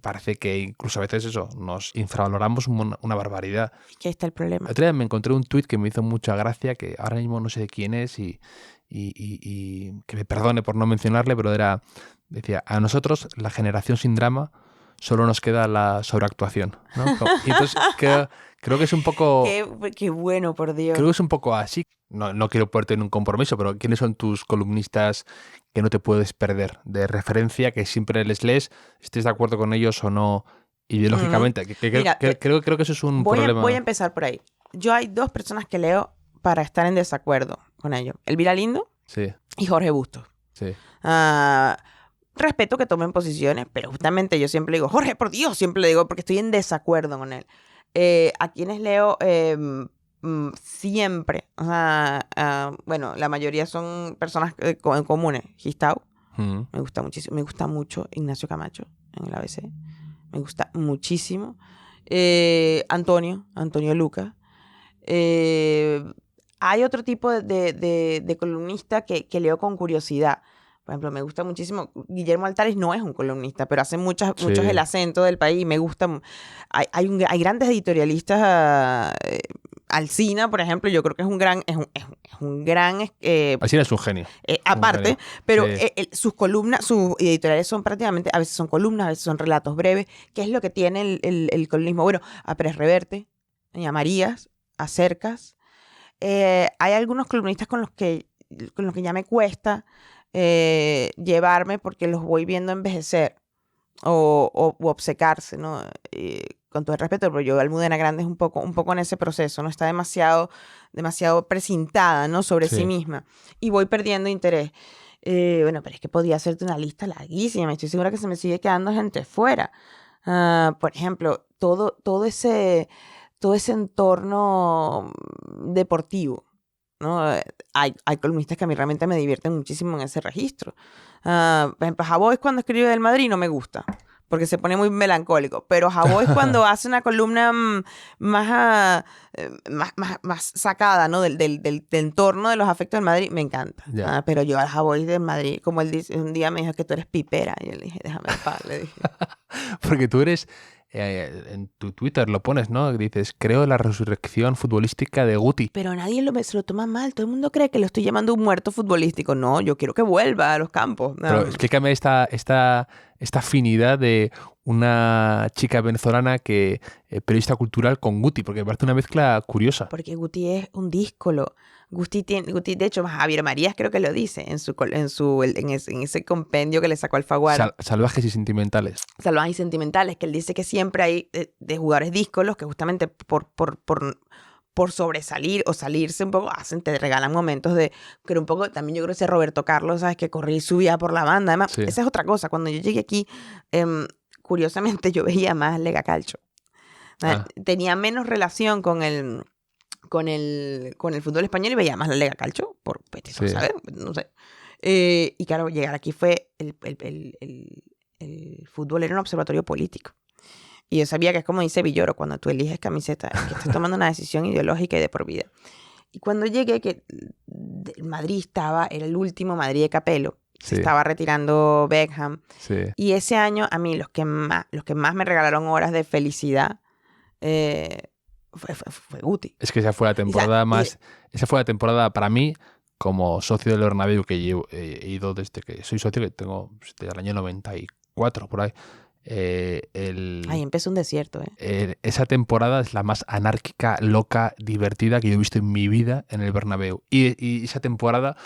Parece que incluso a veces nos infravaloramos una barbaridad. ¿Qué está el problema? El otro día me encontré un tuit que me hizo mucha gracia, que ahora mismo no sé de quién es y que me perdone por no mencionarle, pero decía, a nosotros, la generación sin drama, solo nos queda la sobreactuación, ¿no? Y entonces creo que es un poco... Qué bueno, por Dios. Creo que es un poco así. No quiero ponerte en un compromiso, pero ¿quiénes son tus columnistas que no te puedes perder de referencia, que siempre les lees, estés de acuerdo con ellos o no ideológicamente? Mira, creo que eso es un problema. Voy a empezar por ahí. Yo hay dos personas que leo para estar en desacuerdo con ellos. Elvira Lindo y Jorge Bustos. Sí. Respeto que tomen posiciones, pero justamente yo siempre digo, Jorge, por Dios, siempre le digo, porque estoy en desacuerdo con él. A quienes leo siempre, bueno, la mayoría son personas comunes. Gistau, me gusta muchísimo. Me gusta mucho Ignacio Camacho en el ABC. Me gusta muchísimo. Antonio Luca. Hay otro tipo de columnista que leo con curiosidad. Por ejemplo, me gusta muchísimo. Guillermo Altares no es un columnista, pero hace muchos el acento del país y me gusta. Hay grandes editorialistas Alsina, por ejemplo, yo creo que es un gran... Es un gran Alsina es un genio. aparte, Un genio. pero Sí. sus columnas, sus editoriales son prácticamente, a veces son columnas, a veces son relatos breves. ¿Qué es lo que tiene el columnismo? Bueno, a Pérez Reverte, a Marías, a Cercas. Hay algunos columnistas con los que ya me cuesta llevarme porque los voy viendo envejecer o obcecarse, ¿no? Con todo el respeto, pero yo Almudena Grandes es un poco en ese proceso, ¿no? Está demasiado precintada, ¿no? Sobre sí misma. Y voy perdiendo interés. Bueno, pero es que podía hacerte una lista larguísima. Estoy segura que se me sigue quedando gente fuera. Por ejemplo, todo ese entorno deportivo, ¿no? Hay columnistas que a mí realmente me divierten muchísimo en ese registro. Por ejemplo, Javois cuando escribe del Madrid no me gusta, porque se pone muy melancólico. Pero Javois cuando hace una columna más sacada, ¿no? del entorno de los afectos del Madrid, me encanta. Ya. Pero yo al Javois del Madrid, como él dice, un día me dijo que tú eres pipera. Y yo le dije, déjame en paz, le dije. Porque tú eres, en tu Twitter lo pones, ¿no? Dices, creo la resurrección futbolística de Guti. Pero nadie se lo toma mal. Todo el mundo cree que lo estoy llamando un muerto futbolístico. No, yo quiero que vuelva a los campos. No. Pero explícame esta afinidad de una chica venezolana que periodista cultural con Guti, porque me parece una mezcla curiosa. Porque Guti es un díscolo. Guti, de hecho, Javier Marías creo que lo dice en ese compendio que le sacó Alfaguara. Salvajes y sentimentales. Salvajes y sentimentales, que él dice que siempre hay de jugadores díscolos que justamente por sobresalir o salirse un poco, te regalan momentos de, pero un poco, también yo creo que ese Roberto Carlos, ¿sabes? Que corría y subía por la banda. Además, Sí. esa es otra cosa. Cuando yo llegué aquí, curiosamente yo veía más Lega Calcio. Tenía menos relación con el fútbol español y veía más la Lega Calcio, Sí. ¿sabes? No sé. Y claro, llegar aquí fue el fútbol era un observatorio político. Y yo sabía que es como dice Villoro, cuando tú eliges camiseta, es que estás tomando una decisión ideológica y de por vida. Y cuando llegué, que el Madrid era el último Madrid de Capello, se estaba retirando Beckham. Sí. Y ese año, a mí, los que más me regalaron horas de felicidad fue Guti. Es que esa fue la temporada esa fue la temporada para mí, como socio del Bernabéu, que he ido desde que soy socio, que tengo desde el año 94, por ahí. Ahí empezó un desierto, esa temporada es la más anárquica, loca, divertida que yo he visto en mi vida en el Bernabéu. Y esa temporada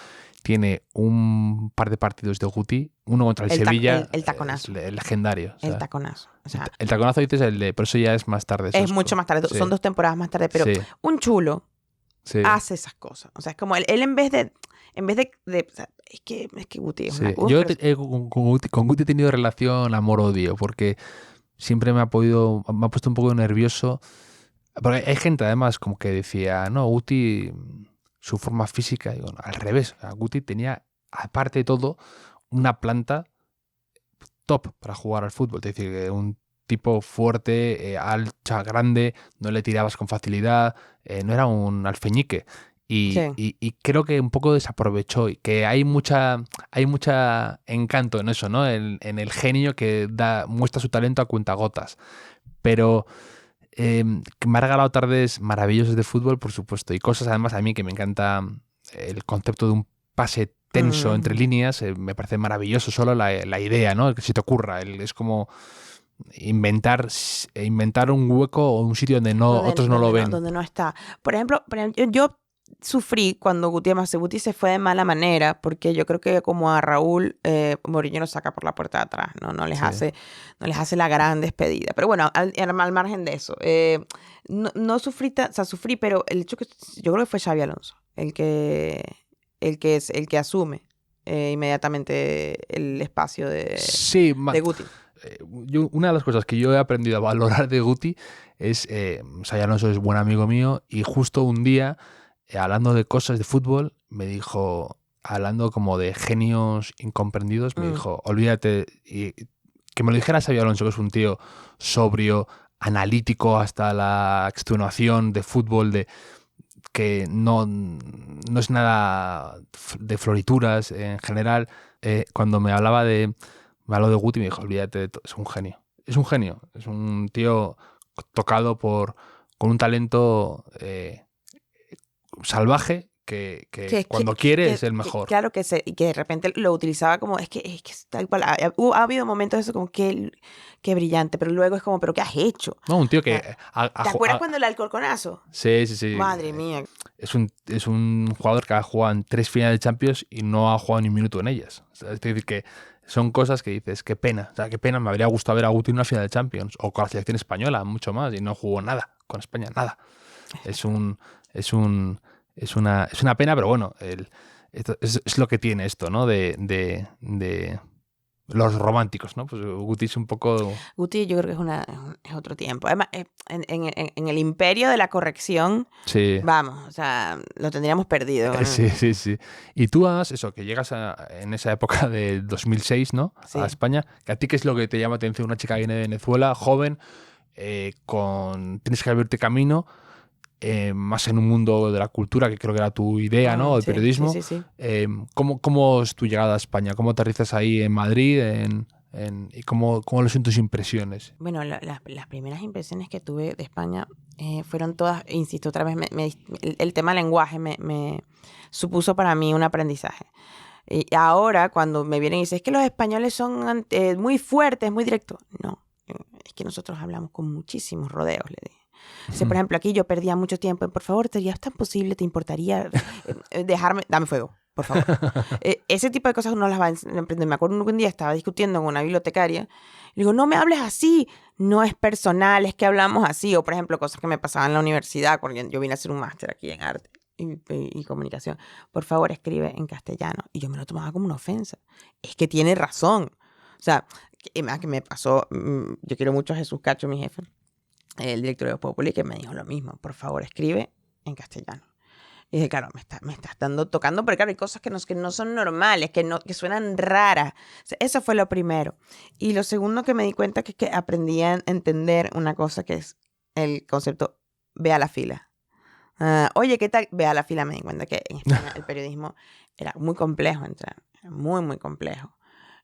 tiene un par de partidos de Guti, uno contra el Sevilla. El taconazo. El legendario. El taconazo. O sea, el taconazo dices pero eso ya es más tarde. Es mucho más tarde. Sí. Son 2 temporadas más tarde. Pero un chulo hace esas cosas. O sea, es como él en vez de o sea, es que Guti es una... Yo con Guti he tenido relación amor-odio, porque siempre me ha puesto un poco nervioso. Porque hay gente además como que decía, no, Guti, su forma física, digo, no, al revés. Guti tenía, aparte de todo, una planta top para jugar al fútbol. Es decir, un tipo fuerte, alto, grande, no le tirabas con facilidad, no era un alfeñique. Y creo que un poco desaprovechó y que hay mucha encanto en eso, ¿no? En el genio que muestra su talento a cuentagotas. Pero me ha regalado tardes maravillosas de fútbol, por supuesto, y cosas además a mí que me encanta el concepto de un pase tenso entre líneas, me parece maravilloso solo la idea, ¿no? Que se te ocurra, es como inventar un hueco o un sitio donde otros no lo ven. Donde no está. Por ejemplo, yo sufrí cuando Guti se fue de mala manera, porque yo creo que como a Raúl, Mourinho lo saca por la puerta de atrás, no les hace la gran despedida. Pero bueno, al margen de eso, no sufrí, o sea, sufrí, pero el hecho que yo creo que fue Xabi Alonso el que asume inmediatamente el espacio de Guti. Una de las cosas que yo he aprendido a valorar de Guti es, Xabi Alonso es buen amigo mío, y justo un día, hablando de cosas de fútbol, me dijo, hablando como de genios incomprendidos, me dijo, olvídate, y que me lo dijera Xabi Alonso, que es un tío sobrio, analítico hasta la extenuación de fútbol, que no es nada de florituras en general. Cuando me habló de Guti, me dijo, olvídate, es un genio. Es un genio, es un tío tocado con un talento salvaje que cuando quiere es el mejor. Claro, que de repente lo utilizaba como, es que tal cual, ha habido momentos de eso como que brillante, pero luego es como, ¿pero qué has hecho? No, un tío que... ¿Te acuerdas cuando el alcorconazo? Sí. Madre mía. Es un jugador que ha jugado en 3 finales de Champions y no ha jugado ni un minuto en ellas. O sea, es decir, que son cosas que dices, qué pena. O sea, qué pena, me habría gustado ver a Guti en una final de Champions o con la selección española, mucho más, y no jugó nada con España, nada. Es una pena, pero bueno, es lo que tiene esto, ¿no? De los románticos, ¿no? Pues Guti es un poco... Guti yo creo que es otro tiempo. Además, en el imperio de la corrección, Sí. vamos, o sea, lo tendríamos perdido, ¿no? Sí. Y tú que llegas en esa época de 2006, ¿no? Sí. A España. ¿Que a ti qué es lo que te llama la atención? Una chica que viene de Venezuela, joven, tienes que abrirte camino, más en un mundo de la cultura, que creo que era tu idea, ¿no? El periodismo. Sí. ¿Cómo es tu llegada a España? ¿Cómo aterrizas ahí en Madrid? ¿Y cómo son tus impresiones? Bueno, las primeras impresiones que tuve de España fueron todas, insisto, otra vez, el tema lenguaje me supuso para mí un aprendizaje. Y ahora, cuando me vienen y dicen, es que los españoles son muy fuertes, muy directos. No, es que nosotros hablamos con muchísimos rodeos, le dije. O sea, por ejemplo, aquí yo perdía mucho tiempo. Por favor, ¿sería tan posible? ¿Te importaría dejarme? Dame fuego, por favor. Ese tipo de cosas uno las va a aprender. Me acuerdo un día estaba discutiendo con una bibliotecaria. Le digo, no me hables así. No es personal, es que hablamos así. O, por ejemplo, cosas que me pasaban en la universidad, porque yo vine a hacer un máster aquí en arte y comunicación. Por favor, escribe en castellano. Y yo me lo tomaba como una ofensa. Es que tiene razón. O sea, que me pasó, yo quiero mucho a Jesús Cacho, mi jefe, el director de Populi, que me dijo lo mismo. Por favor, escribe en castellano. Y dije, claro, me estás tocando, pero claro, hay cosas que no son normales, que suenan raras. O sea, eso fue lo primero. Y lo segundo que me di cuenta es que aprendí a entender una cosa que es el concepto ve a la fila. Oye, ¿qué tal? Ve a la fila. Me di cuenta que en España el periodismo era muy complejo entrar. Era muy, muy complejo.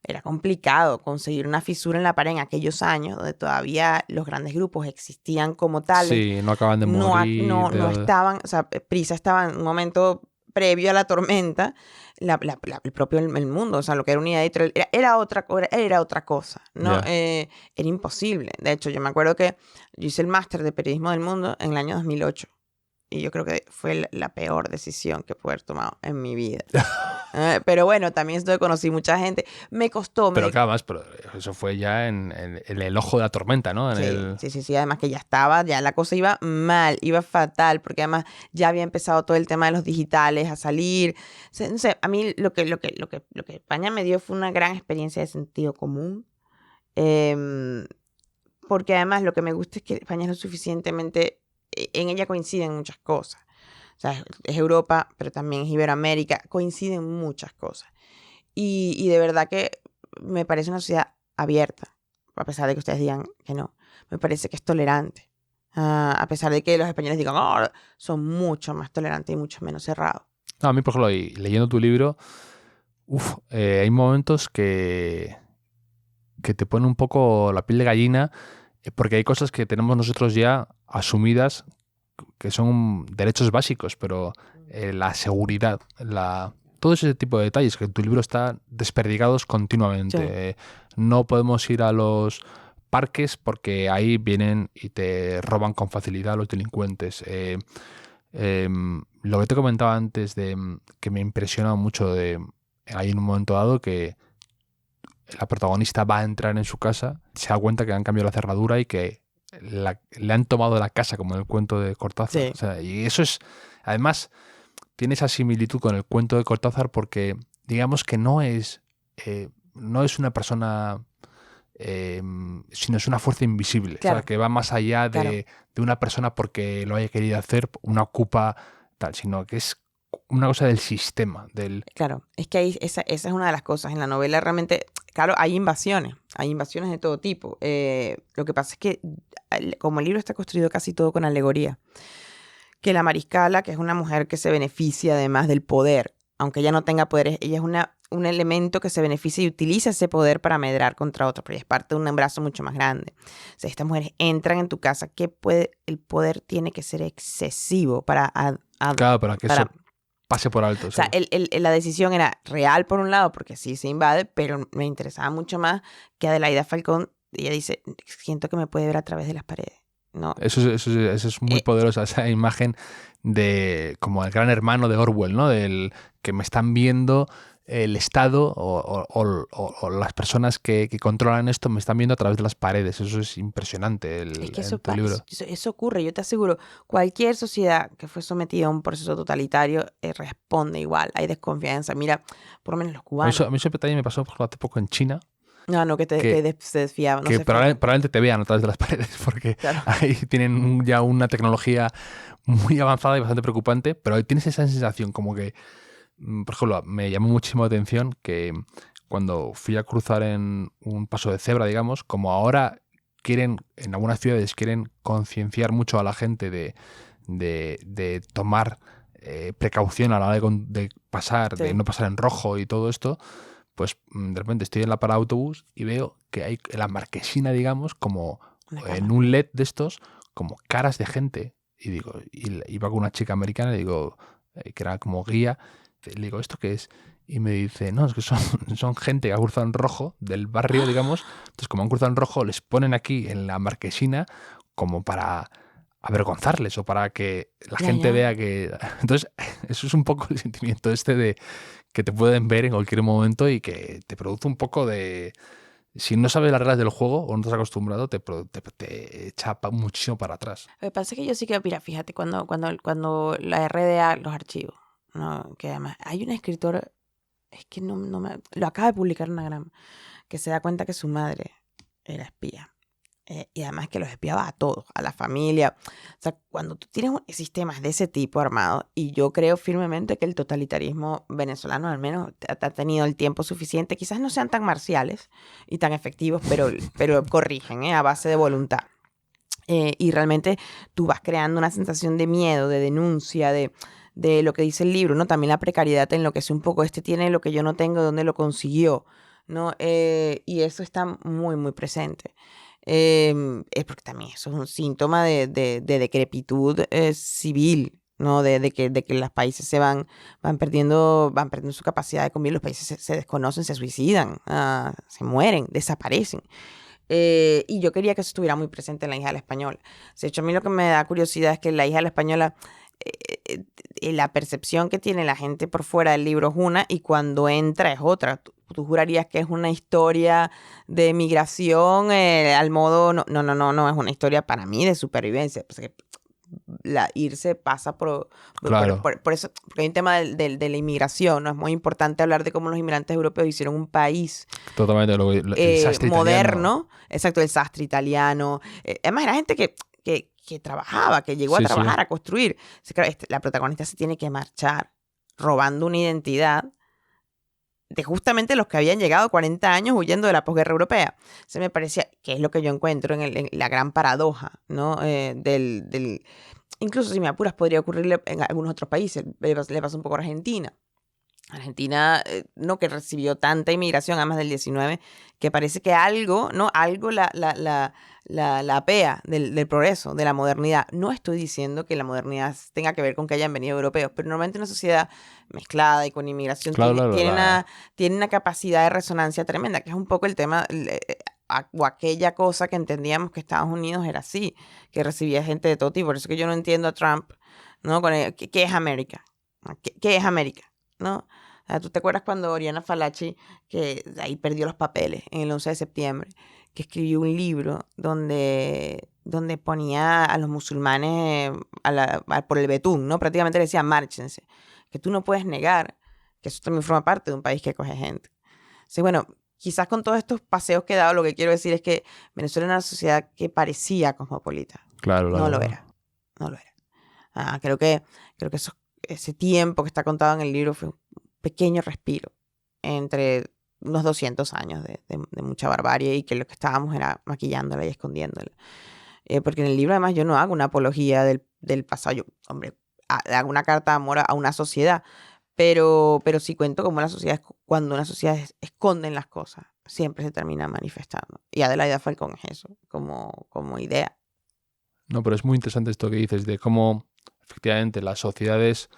Era complicado conseguir una fisura en la pared en aquellos años donde todavía los grandes grupos existían como tales. Sí, no acaban de morir. No estaban, o sea, Prisa estaba en un momento previo a la tormenta, el propio el mundo, o sea, lo que era Unidad Editorial, era otra cosa, ¿no? Yeah. Era imposible. De hecho, yo me acuerdo que yo hice el máster de Periodismo del Mundo en el año 2008. Y yo creo que fue la peor decisión que pude haber tomado en mi vida. Pero bueno, también conocí mucha gente. Me costó. Pero claro, más, pero eso fue ya en el ojo de la tormenta, ¿no? Sí. Además que ya la cosa iba mal, iba fatal, porque además ya había empezado todo el tema de los digitales a salir. No sé, a mí lo que España me dio fue una gran experiencia de sentido común. Porque además lo que me gusta es que España es lo suficientemente... En ella coinciden muchas cosas. O sea, es Europa, pero también es Iberoamérica. Coinciden muchas cosas. Y de verdad que me parece una sociedad abierta. A pesar de que ustedes digan que no. Me parece que es tolerante. A pesar de que los españoles digan, oh, son mucho más tolerantes y mucho menos cerrados. No, a mí, por ejemplo, leyendo tu libro, hay momentos que te ponen un poco la piel de gallina, porque hay cosas que tenemos nosotros ya asumidas que son derechos básicos, pero la seguridad, todo ese tipo de detalles que en tu libro están desperdigados continuamente. Sí. No podemos ir a los parques porque ahí vienen y te roban con facilidad los delincuentes. Lo que te comentaba antes que me impresiona mucho hay en un momento dado que la protagonista va a entrar en su casa, se da cuenta que han cambiado la cerradura y que le han tomado la casa, como en el cuento de Cortázar. Sí. O sea, y eso es, además, tiene esa similitud con el cuento de Cortázar porque digamos que no es una persona, sino es una fuerza invisible, claro. O sea, que va más allá de una persona porque lo haya querido hacer, una ocupa tal, sino que es una cosa del sistema. Claro, es que ahí esa es una de las cosas. En la novela realmente, claro, hay invasiones de todo tipo. Lo que pasa es que como el libro está construido casi todo con alegoría, que la mariscala, que es una mujer que se beneficia además del poder, aunque ella no tenga poderes, ella es un elemento que se beneficia y utiliza ese poder para amedrar contra otros, pero ella es parte de un abrazo mucho más grande. O sea, estas mujeres entran en tu casa, el poder tiene que ser excesivo para Claro, para que para- eso pase por alto. O sea, sí. la decisión era real por un lado, porque sí se invade, pero me interesaba mucho más que Adelaida Falcón, ella dice, siento que me puede ver a través de las paredes. No, Eso es muy eh, poderosa, esa imagen de como el gran hermano de Orwell, ¿no? Del que me están viendo el Estado o las personas que controlan esto me están viendo a través de las paredes. Eso es impresionante es que en tu libro. eso ocurre, yo te aseguro, cualquier sociedad que fue sometida a un proceso totalitario responde igual, hay desconfianza. Mira, por lo menos los cubanos. A mí eso también me pasó por ejemplo, hace poco en China, No, que, se desfiaban, no que se fiaban. probablemente te vean a través de las paredes, porque Claro. ahí tienen ya una tecnología muy avanzada y bastante preocupante, pero tienes esa sensación como que, por ejemplo, me llamó muchísimo la atención que cuando fui a cruzar en un paso de cebra, digamos, como ahora quieren, en algunas ciudades quieren concienciar mucho a la gente de tomar precaución a la hora de pasar, de Sí, no pasar en rojo y todo esto, pues de repente estoy en la parada de autobús y veo que hay en la marquesina, digamos, como una en cámara. un LED de estos, como caras de gente. Y digo, y iba con una chica americana y digo, que era como guía, le digo, ¿esto qué es? Y me dice, no, es que son gente que ha cruzado en rojo del barrio, digamos. Entonces, como han cruzado en rojo, les ponen aquí en la marquesina como para avergonzarles o para que la Ya, gente ya. vea que... Entonces, eso es un poco el sentimiento este de que te pueden ver en cualquier momento y que te produce un poco de... Si no sabes las reglas del juego o no estás acostumbrado, te echa muchísimo para atrás. Lo que pasa es que yo sí que, mira, fíjate, cuando la RDA, los archivos, ¿no? Que además hay un escritor, es que no me, lo acaba de publicar Anagram, que se da cuenta que su madre era espía. Y además que los espiaba a todos, a la familia. O sea, cuando tú tienes sistemas de ese tipo armados, y yo creo firmemente que el totalitarismo venezolano al menos ha tenido el tiempo suficiente, quizás no sean tan marciales y tan efectivos, pero corrigen, a base de voluntad. Y realmente tú vas creando una sensación de miedo, de denuncia, de lo que dice el libro, ¿no? También la precariedad te enloquece un poco. Este tiene lo que yo no tengo, ¿dónde lo consiguió? ¿No? Y eso está muy, muy presente. Es porque también eso es un síntoma de decrepitud civil, ¿no? De que los países van perdiendo su capacidad de convivir, los países se desconocen, se suicidan, se mueren, desaparecen. Y yo quería que eso estuviera muy presente en La hija de la española. De hecho, a mí lo que me da curiosidad es que La hija de la española, la percepción que tiene la gente por fuera del libro es una y cuando entra es otra. Tú jurarías que es una historia de migración al modo... No, es una historia para mí de supervivencia. Pues que irse pasa Claro, por eso, porque hay un tema de la inmigración, ¿no? Es muy importante hablar de cómo los inmigrantes europeos hicieron un país totalmente. El sastre italiano. moderno, exacto, el sastre italiano. Además, era gente que trabajaba, que llegó a Sí, sí. trabajar, a construir. O sea, claro, la protagonista se tiene que marchar robando una identidad de justamente los que habían llegado 40 años huyendo de la posguerra europea. Se me parecía que es lo que yo encuentro en la gran paradoja, ¿no? Incluso si me apuras podría ocurrirle en algunos otros países. Le pasó un poco a Argentina. Argentina, no, que recibió tanta inmigración, además del 19, que parece que algo, ¿no? Algo la apea del progreso, de la modernidad. No estoy diciendo que la modernidad tenga que ver con que hayan venido europeos, pero normalmente una sociedad mezclada y con inmigración Claro, claro. tiene una capacidad de resonancia tremenda, que es un poco el tema, o aquella cosa que entendíamos que Estados Unidos era así, que recibía gente de todo tipo. Por eso que yo no entiendo a Trump, ¿no? ¿Qué es América? ¿Qué es América? ¿No? O sea, ¿tú te acuerdas cuando Oriana Fallaci, que ahí perdió los papeles en el 11 de septiembre, que escribió un libro donde ponía a los musulmanes por el betún, ¿no? Prácticamente le decía, márchense, que tú no puedes negar que eso también forma parte de un país que acoge gente. Sí, bueno, quizás con todos estos paseos que he dado, lo que quiero decir es que Venezuela era una sociedad que parecía cosmopolita. Claro, No claro, lo claro. era, no lo era. Creo que ese tiempo que está contado en el libro fue un pequeño respiro entre unos 200 años de mucha barbarie y que lo que estábamos era maquillándola y escondiéndola. Porque en el libro además yo no hago una apología del pasado. Yo, hombre, hago una carta de amor a una sociedad, pero sí cuento cómo cuando una sociedad esconde las cosas, siempre se termina manifestando. Y Adelaida Falcón es eso, como idea. No, pero es muy interesante esto que dices de cómo efectivamente las sociedades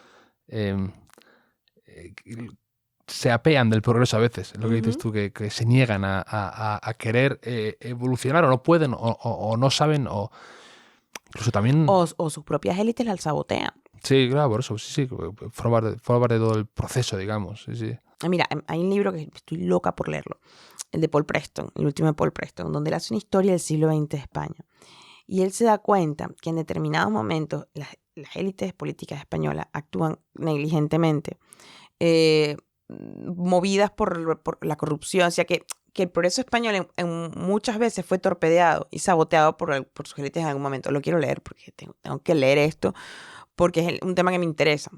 se apean del progreso a veces, lo que dices tú, que se niegan a querer evolucionar, o no pueden, o no saben, o incluso también... O sus propias élites las sabotean. Sí, claro, por eso, sí, forma parte de todo el proceso, digamos, sí. Mira, hay un libro que estoy loca por leerlo, el de Paul Preston, el último de Paul Preston, donde él hace una historia del siglo XX de España. Y él se da cuenta que en determinados momentos las élites políticas españolas actúan negligentemente, movidas por la corrupción. O sea, que el progreso español muchas veces fue torpedeado y saboteado por sus élites en algún momento. Lo quiero leer porque tengo que leer esto, porque es un tema que me interesa.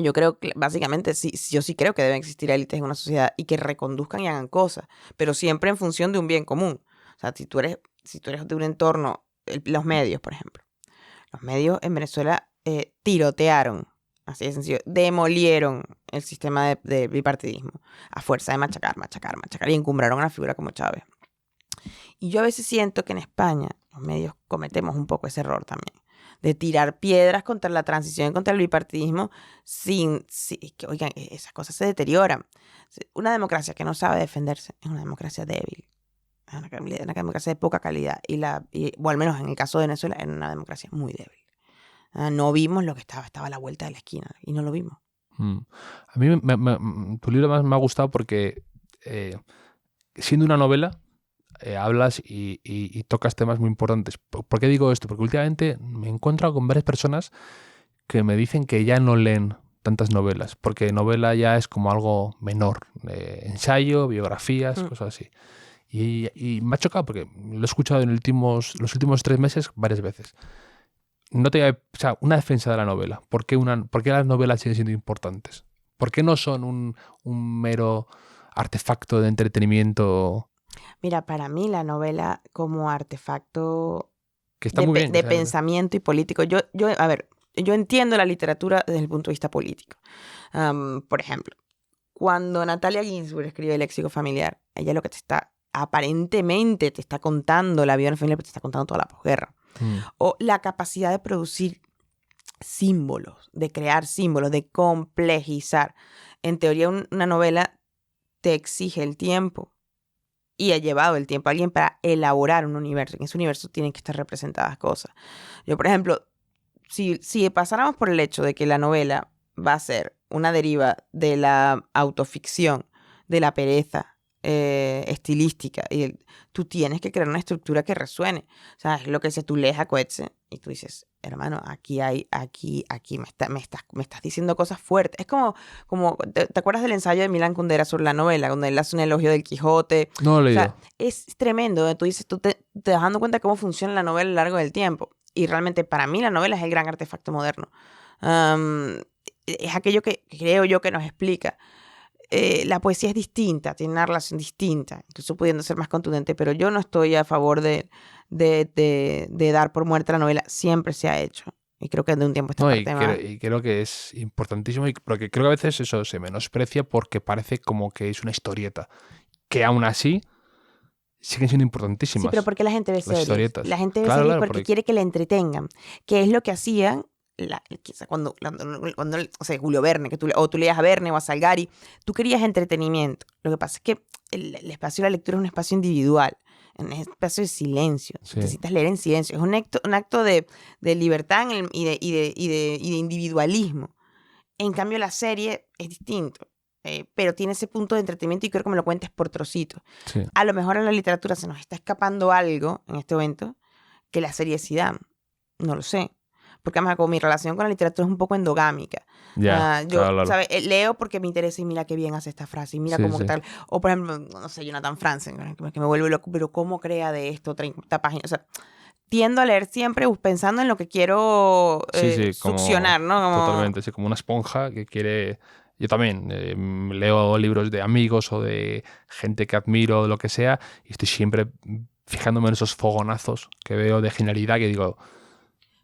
Yo creo que básicamente yo sí creo que deben existir élites en una sociedad y que reconduzcan y hagan cosas, pero siempre en función de un bien común. O sea, si tú eres de un entorno, los medios, por ejemplo. Los medios en Venezuela tirotearon, así de sencillo, demolieron el sistema de bipartidismo a fuerza de machacar y encumbraron a una figura como Chávez. Y yo a veces siento que en España los medios cometemos un poco ese error también, de tirar piedras contra la transición, contra el bipartidismo, que, oigan, esas cosas se deterioran. Una democracia que no sabe defenderse es una democracia débil, es una democracia de poca calidad, o al menos en el caso de Venezuela, es una democracia muy débil. No vimos lo que estaba a la vuelta de la esquina, y no lo vimos. A mí tu libro más me ha gustado porque, siendo una novela, hablas y tocas temas muy importantes. ¿Por qué digo esto? Porque últimamente me he encontrado con varias personas que me dicen que ya no leen tantas novelas, porque novela ya es como algo menor, ensayo, biografías, cosas así. Y me ha chocado porque lo he escuchado en los últimos 3 meses varias veces. O sea, una defensa de la novela. ¿Por qué las novelas siguen siendo importantes? ¿Por qué no son un mero artefacto de entretenimiento? Mira, para mí la novela como artefacto Que está muy bien, de pensamiento y político. A ver, yo entiendo la literatura desde el punto de vista político. Por ejemplo, cuando Natalia Ginsburg escribe El léxico familiar, ella lo que aparentemente te está contando la vida de una familia, pero te está contando toda la posguerra. O la capacidad de producir símbolos, de crear símbolos, de complejizar. En teoría, una novela te exige el tiempo. Y ha llevado el tiempo a alguien para elaborar un universo. En ese universo tienen que estar representadas cosas. Yo, por ejemplo, si pasáramos por el hecho de que la novela va a ser una deriva de la autoficción, de la pereza estilística, tú tienes que crear una estructura que resuene. O sea, es lo que dice, tú lees a Coetzee y tú dices, hermano, aquí me estás diciendo cosas fuertes. Es como ¿te acuerdas del ensayo de Milan Kundera sobre la novela, donde él hace un elogio del Quijote? No lo he leído. O sea, es tremendo, donde tú dices, tú te das dando cuenta de cómo funciona la novela a lo largo del tiempo. Y realmente para mí la novela es el gran artefacto moderno. Es aquello que creo yo que nos explica. La poesía es distinta, tiene una relación distinta, incluso pudiendo ser más contundente, pero yo no estoy a favor de dar por muerta la novela. Siempre se ha hecho. Y creo que de un tiempo esta parte y creo que es importantísimo, porque creo que a veces eso se menosprecia porque parece como que es una historieta, que aún así siguen siendo importantísimas. Sí, pero porque la gente ve series. Historietas. La gente ve series porque quiere que le entretengan, que es lo que hacían cuando o sea, Julio Verne, o tú leías a Verne o a Salgari, tú querías entretenimiento. Lo que pasa es que el espacio de la lectura es un espacio individual, un espacio de silencio. Sí. Necesitas leer en silencio. Es un acto de libertad y de individualismo. En cambio, la serie es distinto, pero tiene ese punto de entretenimiento y quiero que me lo cuentes por trocitos. Sí. A lo mejor en la literatura se nos está escapando algo en este momento que la serie sí da. No lo sé. Porque además como mi relación con la literatura es un poco endogámica. Yo, claro. ¿Sabes? Leo porque me interesa y mira qué bien hace esta frase y mira cómo tal. O por ejemplo, no sé, Jonathan Franzen, que me vuelve loco, pero cómo crea de esto 30 páginas. O sea, tiendo a leer siempre pensando en lo que quiero succionar, ¿no? Totalmente, sí, como una esponja que quiere... Yo también leo libros de amigos o de gente que admiro o lo que sea y estoy siempre fijándome en esos fogonazos que veo de genialidad que digo...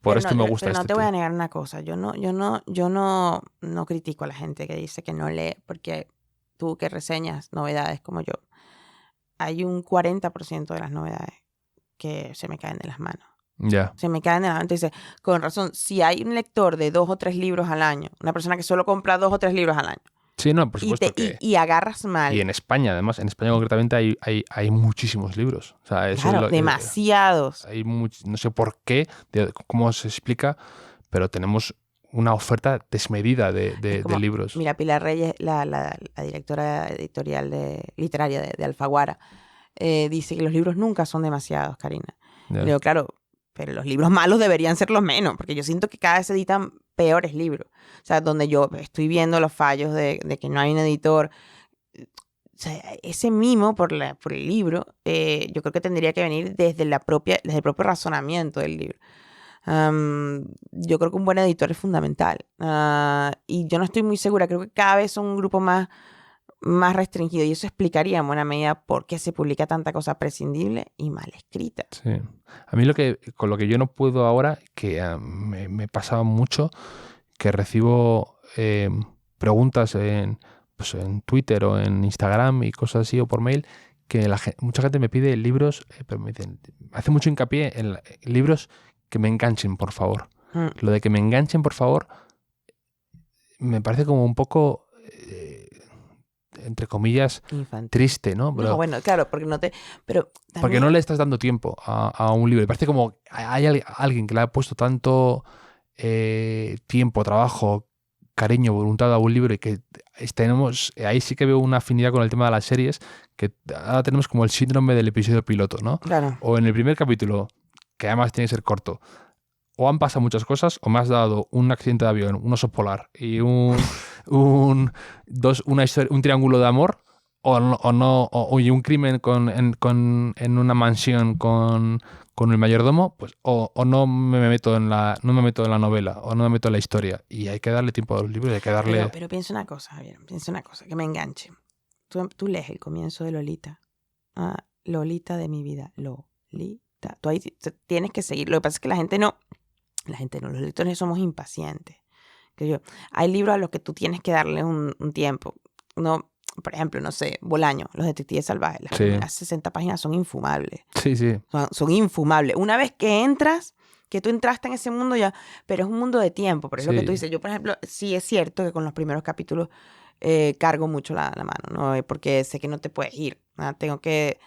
Por esto me gusta pero no este te voy a negar una cosa. Yo no critico a la gente que dice que no lee, porque tú que reseñas novedades como yo, hay un 40% de las novedades que se me caen de las manos. Ya. Se me caen de la mente. Dice, con razón, si hay un lector de 2 o 3 libros al año, una persona que solo compra 2 o 3 libros al año, Sí, no, por y, supuesto que... y agarras mal, Y en España, además, en España concretamente hay muchísimos libros. O sea, eso es claro, demasiados. no sé por qué, cómo se explica, pero tenemos una oferta desmedida Es de como, libros. mira, Pilar Reyes, la directora editorial literaria de Alfaguara, dice que los libros nunca son demasiados, Karina. Ya. Y digo, claro, pero los libros malos deberían ser los menos, porque yo siento que cada vez se editan peores libros. O sea, donde yo estoy viendo los fallos de que no hay un editor. O sea, ese mimo por el libro, yo creo que tendría que venir desde desde el propio razonamiento del libro. Yo creo que un buen editor es fundamental. Y yo no estoy muy segura, creo que cada vez son un grupo más restringido, y eso explicaría en buena medida por qué se publica tanta cosa prescindible y mal escrita. Sí. A mí con lo que yo no puedo ahora, que me pasaba mucho, que recibo preguntas pues en Twitter o en Instagram y cosas así, o por mail, que mucha gente me pide libros, pero me dicen, hace mucho hincapié en libros que me enganchen, por favor. Mm. Lo de que me enganchen, por favor, me parece como un poco, entre comillas, Infantil. triste, ¿no? Pero, No, bueno, claro, porque no te... Pero porque también, no le estás dando tiempo a un libro. Me parece como hay alguien que le ha puesto tanto tiempo, trabajo, cariño, voluntad a un libro, y que ahí sí que veo una afinidad con el tema de las series, que ahora tenemos como el síndrome del episodio piloto, ¿no? claro, O en el primer capítulo, que además tiene que ser corto, o han pasado muchas cosas, o me has dado un accidente de avión, un oso polar y una historia, un triángulo de amor, y un crimen en una mansión con el mayordomo, pues o no me meto en no me meto en la novela, o no me meto en la historia. Y hay que darle tiempo a los libros, hay que darle... pero piensa una cosa, Javier, piensa una cosa, que me enganche. Tú lees el comienzo de Lolita. Lolita de mi vida, Lolita. Tú ahí tienes que seguir. Lo que pasa es que la gente no, los lectores somos impacientes. Hay libros a los que tú tienes que darle un tiempo. Por ejemplo, no sé, Bolaño, Los Detectives Salvajes. Las Sí. primeras 60 páginas son infumables. Sí, sí. Son infumables. Una vez que tú entraste en ese mundo ya, pero es un mundo de tiempo, pero es lo Sí. que tú dices. Yo, por ejemplo, sí es cierto que con los primeros capítulos cargo mucho la mano, ¿no? Porque sé que no te puedes ir. Tengo que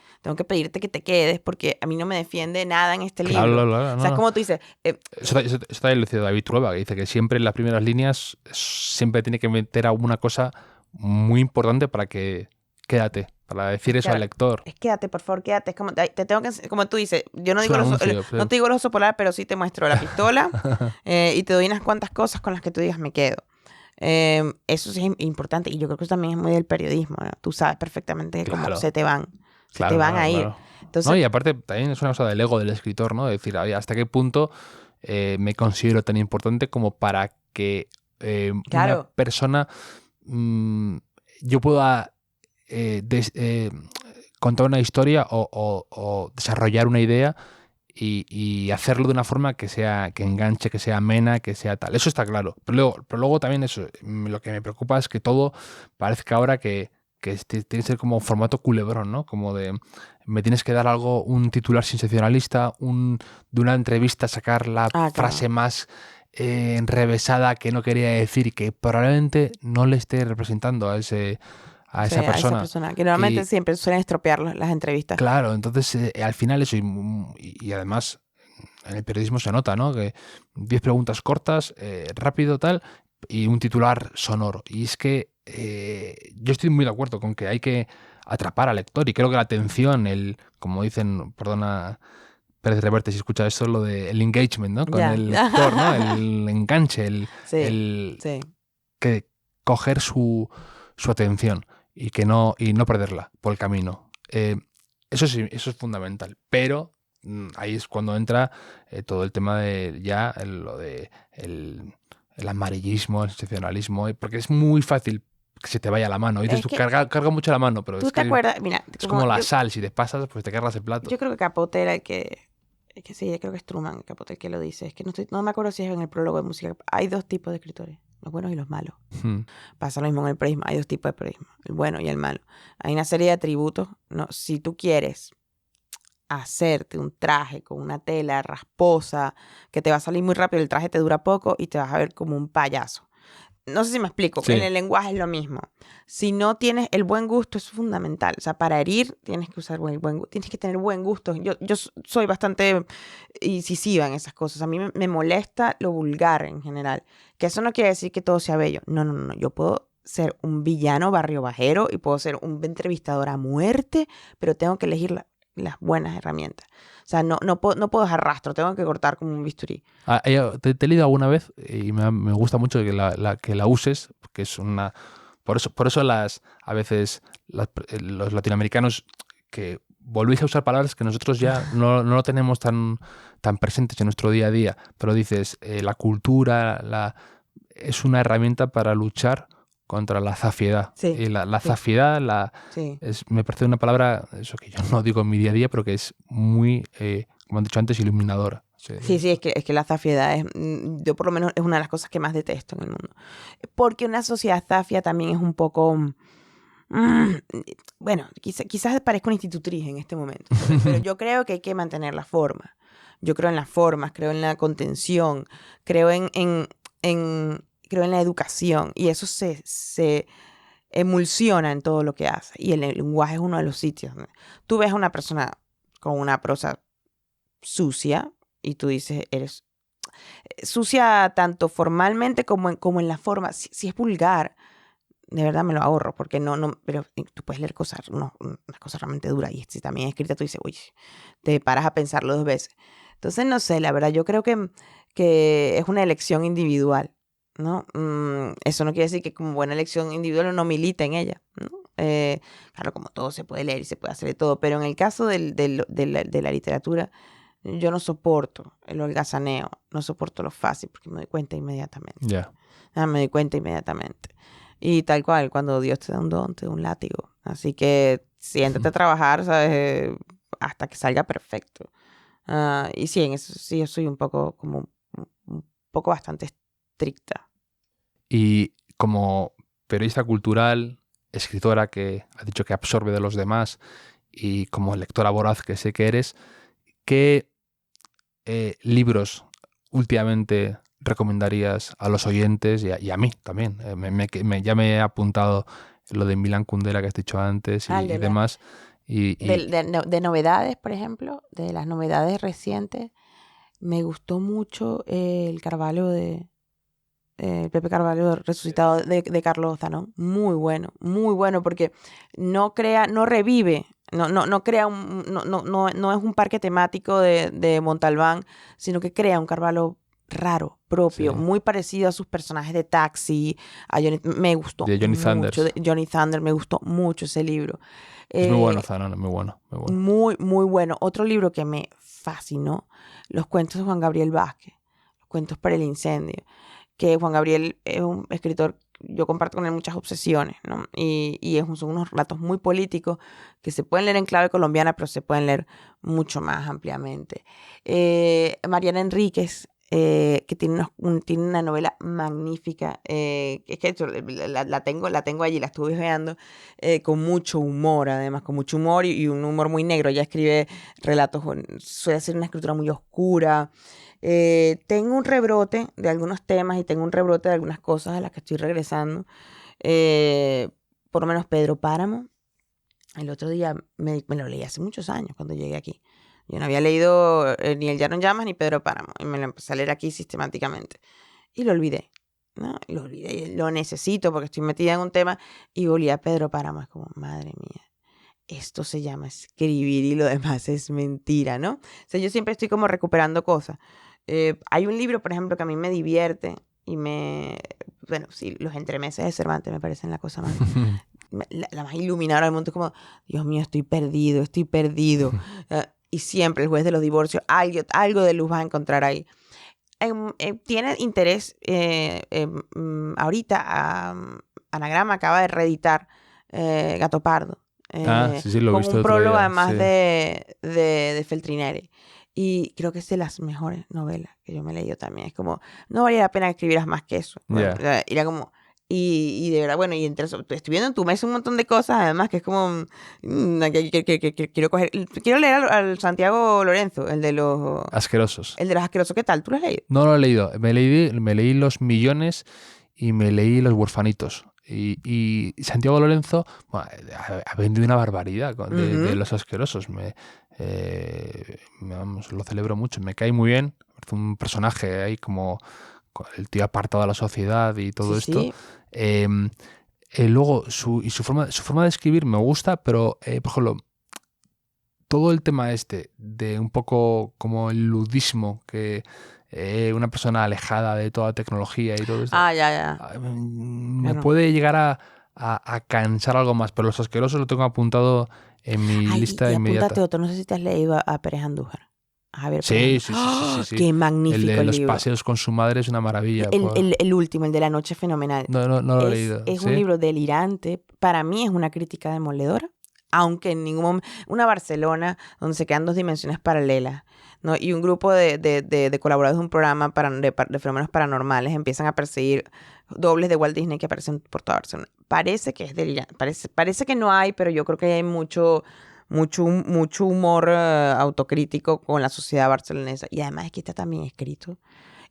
pedirte que te quedes, porque a mí no me defiende nada en este Claro, libro. claro, O sea, no. es como tú dices, Eso está elucido David Trueba, que dice que siempre en las primeras líneas siempre tiene que meter alguna cosa muy importante para que quédate, para decir eso al claro, lector. es quédate, por favor, quédate. Es como, te tengo que, como tú dices, yo no Es digo un el oso, anuncio, sí. no te digo el oso polar, pero sí te muestro la pistola y te doy unas cuantas cosas con las que tú digas me quedo. Eso sí es importante, y yo creo que eso también es muy del periodismo, ¿no? Tú sabes perfectamente cómo Claro. se te van Claro, a ir. claro. Entonces, No, y aparte también es una cosa del ego del escritor, ¿no? Decir, oye, ¿hasta qué punto me considero tan importante como para que claro, una persona yo pueda contar una historia o desarrollar una idea y hacerlo de una forma que enganche, que sea amena, que sea tal? Eso está claro. Pero luego también eso, lo que me preocupa es que todo parece que ahora que tiene que ser como formato culebrón, ¿no? Como de, me tienes que dar algo, un titular sensacionalista, de una entrevista sacar la frase más enrevesada que no quería decir y que probablemente no le esté representando a esa persona. A esa persona, que normalmente siempre suelen estropear las entrevistas. Claro, entonces al final eso, y además en el periodismo se nota, ¿no? Que 10 preguntas cortas, rápido, tal, y un titular sonoro. Y es que yo estoy muy de acuerdo con que hay que atrapar al lector, y creo que la atención, como dicen, perdona Pérez Reverte si escucha esto, lo del engagement, ¿no? Con el lector, ¿no? El enganche, que coger su atención y no perderla por el camino. Eso sí, eso es fundamental. Pero ahí es cuando entra todo el tema de lo de el amarillismo, el sensacionalismo, porque es muy fácil que se te vaya la mano. Dices, carga mucho la mano, pero ¿tú te acuerdas? Mira, es como la sal, si te pasas, pues te cargas el plato. Yo creo que Capote era sí, yo creo que es Truman Capote el que lo dice. Es que no me acuerdo si es en el prólogo de música. Hay dos tipos de escritores, los buenos y los malos. Pasa lo mismo en el periodismo. Hay dos tipos de periodismo, el bueno y el malo. Hay una serie de atributos. No, si tú quieres hacerte un traje con una tela rasposa que te va a salir muy rápido, el traje te dura poco y te vas a ver como un payaso. No sé si me explico, Sí. en el lenguaje es lo mismo. Si no tienes el buen gusto, eso es fundamental. O sea, para herir tienes que usar tienes que tener buen gusto. Yo soy bastante incisiva en esas cosas. A mí me molesta lo vulgar en general. Que eso no quiere decir que todo sea bello. No. Yo puedo ser un villano barrio bajero y puedo ser un entrevistador a muerte, pero tengo que elegir las buenas herramientas. O sea, no puedo dejar rastro, tengo que cortar como un bisturí. Te he leído alguna vez y me gusta mucho que la uses, porque es una... Por eso a veces los latinoamericanos que volvéis a usar palabras que nosotros ya no lo tenemos tan presentes en nuestro día a día, pero dices, la cultura es una herramienta para luchar contra la zafiedad. Sí, Y la sí. zafiedad Sí. me parece una palabra, eso que yo no digo en mi día a día, pero que es muy, como han dicho antes, iluminadora. Sí, es que la zafiedad yo por lo menos es una de las cosas que más detesto en el mundo. Porque una sociedad zafia también es un poco, bueno, quizás parezca una institutriz en este momento, pero yo creo que hay que mantener la forma. Yo creo en las formas, creo en la contención, creo creo en la educación y eso se emulsiona en todo lo que hace. Y el lenguaje es uno de los sitios, ¿no? Tú ves a una persona con una prosa sucia y tú dices, eres sucia tanto formalmente como en la forma. Si es vulgar, de verdad me lo ahorro, porque pero tú puedes leer cosas, unas cosas realmente duras, y si también es escrita, tú dices, uy, te paras a pensarlo 2 veces. Entonces, no sé, la verdad, yo creo que es una elección individual, ¿no? Eso no quiere decir que como buena elección individual uno milita en ella, ¿no? Claro, como todo se puede leer y se puede hacer de todo, pero en el caso de la literatura, yo no soporto el holgazaneo, no soporto lo fácil, porque me doy cuenta inmediatamente. Ya. Me doy cuenta inmediatamente. Y tal cual, cuando Dios te da un don, te da un látigo. Así que siéntate a trabajar, ¿sabes? Hasta que salga perfecto. Y sí, en eso sí yo soy un poco bastante estricta. Y como periodista cultural, escritora que ha dicho que absorbe de los demás y como lectora voraz que sé que eres, ¿qué libros últimamente recomendarías a los oyentes y a mí también? Ya me he apuntado lo de Milan Kundera que has dicho antes y demás. De novedades, por ejemplo, de las novedades recientes, me gustó mucho el Carvalho Pepe Carvalho resucitado de Carlos Zanón. Muy bueno, porque no revive, no crea no es un parque temático de Montalbán, sino que crea un Carvalho raro, propio, Sí. muy parecido a sus personajes de Taxi, me gustó De Johnny mucho, Sanders. de Johnny Sanders, me gustó mucho ese libro. Es muy bueno, Zanón, muy bueno. Muy bueno. Otro libro que me fascinó, Los cuentos de Juan Gabriel Vázquez, Los cuentos para el incendio, que Juan Gabriel es un escritor, yo comparto con él muchas obsesiones, ¿no? Y son unos relatos muy políticos que se pueden leer en clave colombiana, pero se pueden leer mucho más ampliamente. Mariana Enríquez, que tiene una novela magnífica, es que la tengo allí, la estuve veando, con mucho humor, además, con mucho humor y un humor muy negro. Ella escribe relatos, suele hacer una escritura muy oscura. Tengo un rebrote de algunos temas y tengo un rebrote de algunas cosas a las que estoy regresando. Por lo menos Pedro Páramo. El otro día me lo leí hace muchos años cuando llegué aquí. Yo no había leído ni El Llano en Llamas ni Pedro Páramo. Y me lo empecé a leer aquí sistemáticamente. Y lo olvidé, ¿no? Lo olvidé. Lo necesito porque estoy metida en un tema. Y volví a Pedro Páramo. Es como, madre mía. Esto se llama escribir y lo demás es mentira, ¿no? O sea, yo siempre estoy como recuperando cosas. Hay un libro, por ejemplo, que a mí me divierte y bueno, sí, los entremeses de Cervantes me parecen la cosa más, la más iluminadora del mundo. Es como, Dios mío, estoy perdido. Y siempre el juez de los divorcios, algo de luz vas a encontrar ahí. Tiene interés, ahorita, Anagrama acaba de reeditar Gato Pardo. Sí, lo he con visto un el otro prólogo día, además sí. de Feltrinelli. Y creo que es de las mejores novelas que yo me he leído también. Es como, no valía la pena que escribieras más que eso. Yeah. Era como, Y de verdad, bueno, y entre eso, estoy viendo en tu mes un montón de cosas, además, que es como, quiero leer al Santiago Lorenzo, Asquerosos. el de los asquerosos. ¿Qué tal? ¿Tú lo has leído? No lo he leído. Me leí Los Millones y me leí Los Huerfanitos. Y Santiago Lorenzo bueno, ha vendido una barbaridad de Los Asquerosos. Vamos, lo celebro mucho. Me cae muy bien. Es un personaje ahí como el tío apartado de la sociedad y todo esto. Sí. Luego, su forma de escribir me gusta, pero, por ejemplo, todo el tema de un poco como el ludismo, que una persona alejada de toda tecnología y todo esto, Ya. me Bueno. puede llegar a cansar algo más, pero Los Asquerosos lo tengo apuntado en mi lista y inmediata. apúntate otro, no sé si te has leído a Pérez Andújar. A Javier Sí, Pérez sí. Andújar. ¡Qué magnífico El de Los libro! paseos con su madre es una maravilla. El último, el de La noche fenomenal. No lo he leído. Es ¿Sí? un libro delirante. Para mí es una crítica demoledora, aunque en ningún momento... Una Barcelona donde se quedan dos dimensiones paralelas, ¿no? Y un grupo de colaboradores de un programa de fenómenos paranormales empiezan a perseguir dobles de Walt Disney que aparecen por toda Barcelona. Parece que es delirante. Parece que no hay, pero yo creo que hay mucho humor autocrítico con la sociedad barcelonesa. Y además es que está también escrito.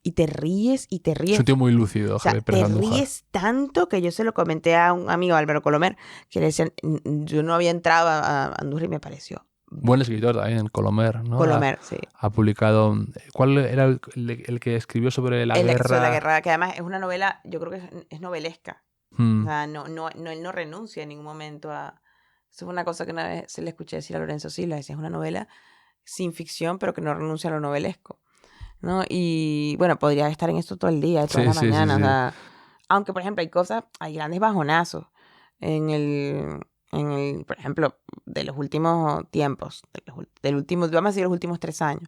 Y te ríes. Es un tío muy lúcido, O sea, Javier Pérez te Andújar. ríes tanto que yo se lo comenté a un amigo, Álvaro Colomer, que le decían, yo no había entrado a Andújar y me pareció. Buen escritor también, Colomer, ¿no? Colomer, sí. Ha publicado... ¿Cuál era el que escribió sobre la guerra? Sobre la guerra, que además es una novela, yo creo que es novelesca. O sea, él no renuncia en ningún momento a... Eso es una cosa que una vez se le escuché decir a Lorenzo Sila, decía, es una novela sin ficción, pero que no renuncia a lo novelesco, ¿no? Y bueno, podría estar en esto todo el día, toda la mañana. Sí. O sea, aunque, por ejemplo, hay grandes bajonazos en el por ejemplo, de los últimos tiempos, vamos a decir los últimos 3 años.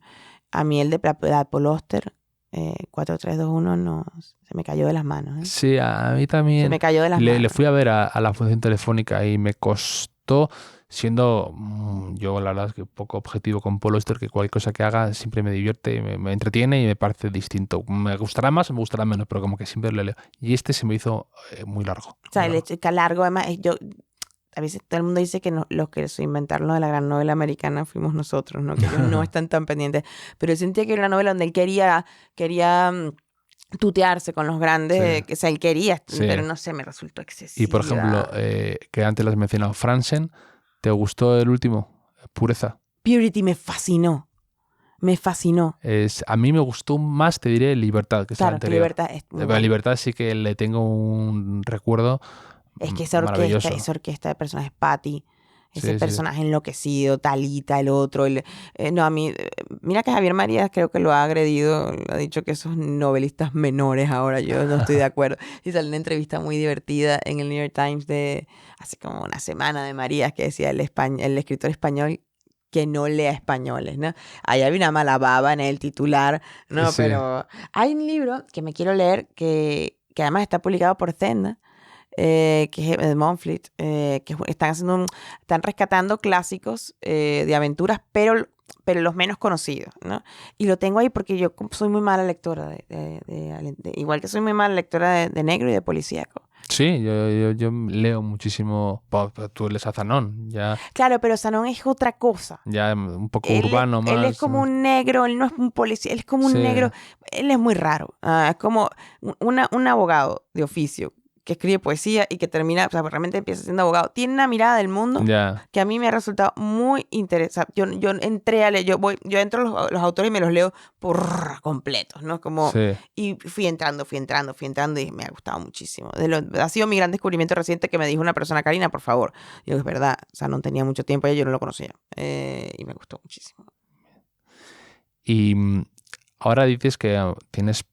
A mí el de Paul Auster, 4321, no, se me cayó de las manos. Sí, a mí también. Se me cayó de las manos. Le fui a ver a la Función Telefónica y me costó, siendo yo la verdad es que poco objetivo con Paul Auster, que cualquier cosa que haga siempre me divierte, me entretiene y me parece distinto. Me gustará más o me gustará menos, pero como que siempre le leo. Y se me hizo muy largo. O sea, largo, además, a veces todo el mundo dice que los que se inventaron lo de la gran novela americana fuimos nosotros, ¿no? Que ellos no están tan pendientes. Pero yo sentía que era una novela donde él quería tutearse con los grandes, o sea, él quería, pero no sé, me resultó excesivo. Y por ejemplo, que antes lo has mencionado, Franzen, ¿te gustó el último? Pureza. Purity me fascinó. A mí me gustó más, te diré, Libertad, que es el anterior. Libertad es muy buena. Libertad sí que le tengo un recuerdo. Es que esa orquesta de personajes, Patty, ese personaje enloquecido, Talita, el otro. Mira que Javier Marías creo que lo ha agredido, ha dicho que esos novelistas menores ahora, yo no estoy de acuerdo. Y salió una entrevista muy divertida en el New York Times de hace como una semana de Marías que decía el escritor español que no lea españoles, ¿no? Ahí había una mala baba en el titular, ¿no? Sí. Pero hay un libro que me quiero leer que además está publicado por Zenda, que es de Montfort, que están rescatando clásicos de aventuras, pero los menos conocidos, ¿no? Y lo tengo ahí porque yo soy muy mala lectora, igual que soy muy mala lectora de negro y de policíaco. Sí, yo leo muchísimo. Tú lees a Zanón, ya. Claro, pero Zanón es otra cosa. Ya un poco urbano más. Él es como un negro, él no es un policía, él es como un negro. Él es muy raro. Es como un abogado de oficio que escribe poesía y que termina, o sea, realmente empieza siendo abogado. Tiene una mirada del mundo que a mí me ha resultado muy interesante. Yo entré a leer, yo entro a los autores y me los leo por completos, ¿no? Como, y fui entrando y me ha gustado muchísimo. Ha sido mi gran descubrimiento reciente que me dijo una persona, Karina, por favor. Yo, es verdad, o sea, no tenía mucho tiempo, yo no lo conocía. Y me gustó muchísimo. Y ahora dices que tienes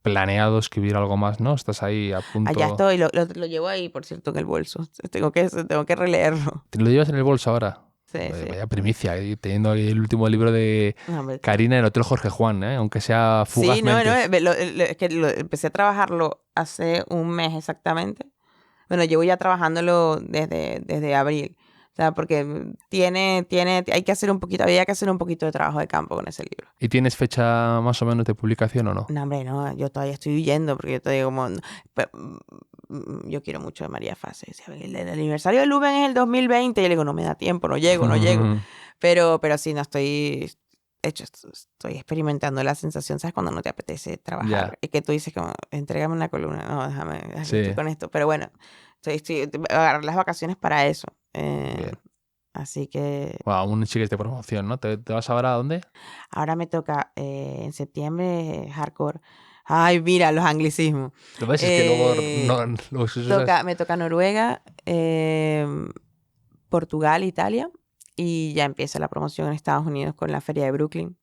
planeado escribir algo más, ¿no? Estás ahí a punto... Allá estoy, lo llevo ahí, por cierto, en el bolso. Tengo que releerlo. ¿Te lo llevas en el bolso ahora? Sí. Vaya primicia, teniendo ahí el último libro de Karina en el Hotel Jorge Juan, aunque sea fugazmente. Sí, es que empecé a trabajarlo hace un mes exactamente. Bueno, llevo ya trabajándolo desde abril. O sea, porque hay que hacer había que hacer un poquito de trabajo de campo con ese libro. ¿Y tienes fecha más o menos de publicación o no? No, hombre, no, yo todavía estoy huyendo porque yo todavía como... yo quiero mucho de María Fase. Decía, el aniversario de Lumen es el 2020. Y yo le digo, no me da tiempo, no llego. Pero sí, no estoy... De hecho, estoy experimentando la sensación, ¿sabes? Cuando no te apetece trabajar. Y que tú dices como, entrégame una columna. No, déjame estoy con esto. Pero bueno, estoy agarrar las vacaciones para eso. Así que... Wow, aún sigues de promoción, ¿no? ¿Te vas ahora a dónde? Ahora me toca en septiembre hardcore. Ay, mira, los anglicismos. Lo que pasa es que luego me toca Noruega, Portugal, Italia. Y ya empieza la promoción en Estados Unidos con la feria de Brooklyn.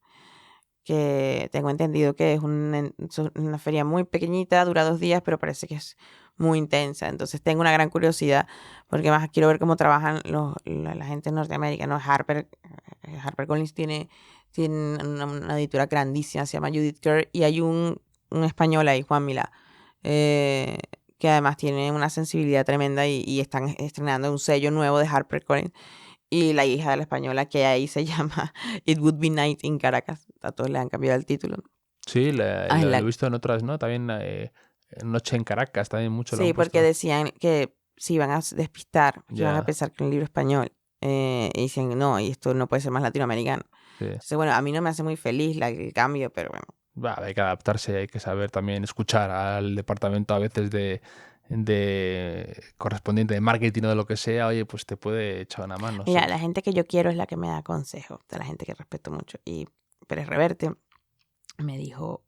Que tengo entendido que es una feria muy pequeñita, dura 2 días, pero parece que es muy intensa. Entonces tengo una gran curiosidad, porque más quiero ver cómo trabajan la gente en Norteamérica, ¿no? HarperCollins tiene una editora grandísima, se llama Judith Kerr, y hay un español ahí, Juan Milá, que además tiene una sensibilidad tremenda y están estrenando un sello nuevo de HarperCollins. Y la hija de la española que ahí se llama It Would Be Night in Caracas. A todos le han cambiado el título. Sí, lo he visto en otras, ¿no? También Noche en Caracas, también mucho lo han puesto. Porque decían que se iban a despistar, que iban a pensar que es un libro español. Y dicen, no, y esto no puede ser más latinoamericano. Sí. Entonces, bueno, a mí no me hace muy feliz el cambio, pero bueno. Hay que adaptarse, hay que saber también escuchar al departamento a veces de correspondiente de marketing o de lo que sea, oye, pues te puede echar una mano. Mira, sí. La gente que yo quiero es la que me da consejos, la gente que respeto mucho. Y Pérez Reverte me dijo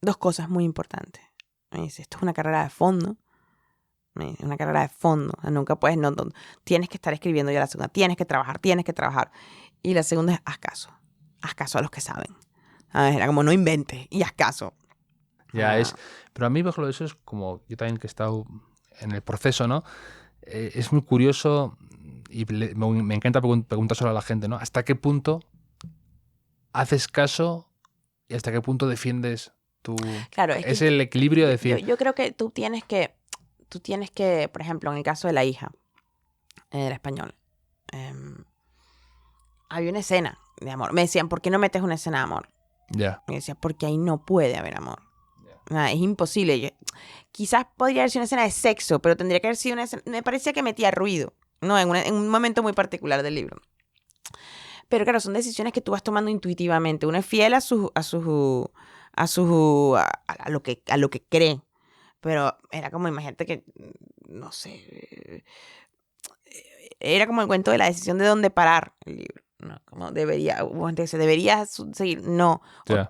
2 cosas muy importantes. Me dice, esto es una carrera de fondo. Una carrera de fondo. Nunca puedes, no, tienes que estar escribiendo ya la segunda. Tienes que trabajar. Y la segunda es, haz caso. Haz caso a los que saben. Era como, no inventes y haz caso. Pero a mí, por ejemplo, eso es como, yo también que he estado en el proceso, ¿no? Es muy curioso y me encanta preguntárselo a la gente, ¿no? ¿Hasta qué punto haces caso y hasta qué punto defiendes tu... Claro, es el equilibrio de decir... Yo creo que tú tienes que, por ejemplo, en el caso de la hija del español, había una escena de amor. Me decían, ¿por qué no metes una escena de amor? Me decía, porque ahí no puede haber amor. Es imposible. Quizás podría haber sido una escena de sexo, pero tendría que haber sido una escena... Me parecía que metía ruido, ¿no? En un momento muy particular del libro. Pero claro, son decisiones que tú vas tomando intuitivamente. Uno es fiel a lo que cree. Pero era como, imagínate que, no sé, era como el cuento de la decisión de dónde parar el libro. No, como deberías seguir, no.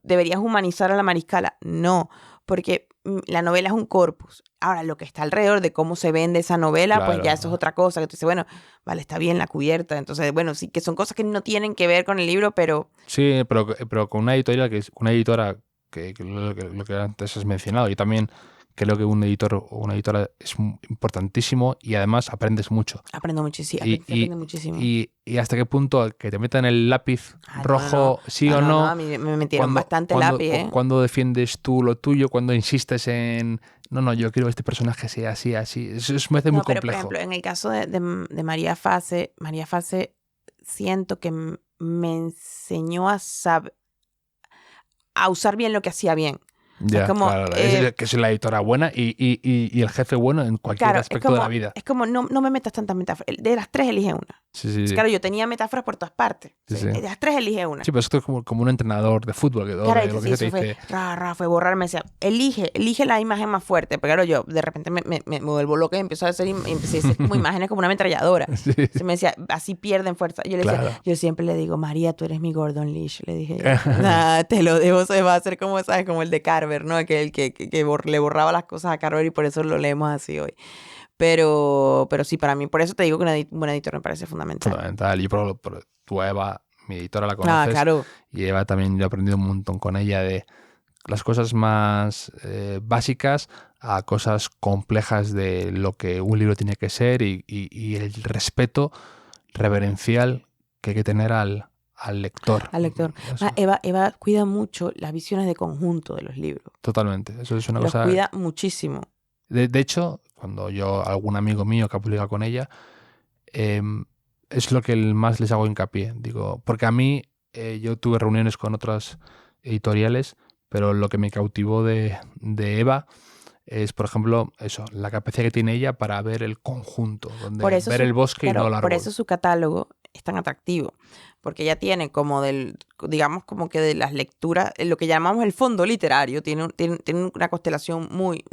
¿Deberías humanizar a la mariscala? No, porque la novela es un corpus. Ahora, lo que está alrededor de cómo se vende esa novela, pues ya eso es otra cosa. Que tú dices, bueno, vale, está bien la cubierta. Entonces, bueno, sí, que son cosas que no tienen que ver con el libro, pero... Sí, pero con una editorial una editora que lo que antes has mencionado. Y también creo que un editor o una editora es importantísimo y además aprendes mucho. Aprendo muchísimo. Aprende muchísimo. Y hasta qué punto que te metan el lápiz rojo, sí o no. A mí me metieron bastante lápiz. Cuando defiendes tú lo tuyo, cuando insistes en no, yo quiero que este personaje sea así. Eso me hace muy complejo. Pero, por ejemplo, en el caso de María Fase siento que me enseñó a usar bien lo que hacía bien. Ya, como, claro, que es la editora buena y el jefe bueno en cualquier aspecto de la vida. Es como, no me metas tantas metáforas. De las 3 elige una. Sí. Claro, yo tenía metáforas por todas partes. De las 3 elige una. Sí, pero esto es como un entrenador de fútbol. Claro, lo que se te dice, fue borrarme. Decía, elige la imagen más fuerte. Pero claro, yo de repente me vuelvo loca y empiezo a hacer como imágenes como una ametralladora. Sí. Se me decía, así pierden fuerza. Yo le decía, yo siempre le digo, María, tú eres mi Gordon Leash. Le dije, te lo debo, se va a hacer como, ¿sabes? Como el de Carver, ¿no? Que le borraba las cosas a Carver y por eso lo leemos así hoy. Pero sí, para mí, por eso te digo que un buen editor me parece fundamental. Fundamental. Y por tu Eva, mi editora, la conoces. Claro. Y Eva también, yo he aprendido un montón con ella de las cosas más básicas a cosas complejas de lo que un libro tiene que ser y el respeto reverencial que hay que tener al lector. Al lector. Eva cuida mucho las visiones de conjunto de los libros. Totalmente. Eso es una cosa... Los cuida muchísimo. De hecho, cuando algún amigo mío que ha publicado con ella, es lo que más les hago hincapié. Digo, porque a mí, yo tuve reuniones con otras editoriales, pero lo que me cautivó de Eva es, por ejemplo, eso, la capacidad que tiene ella para ver el conjunto, donde ver el bosque y no el árbol. Por eso su catálogo es tan atractivo, porque ella tiene como digamos como que de las lecturas, lo que llamamos el fondo literario, tiene una constelación muy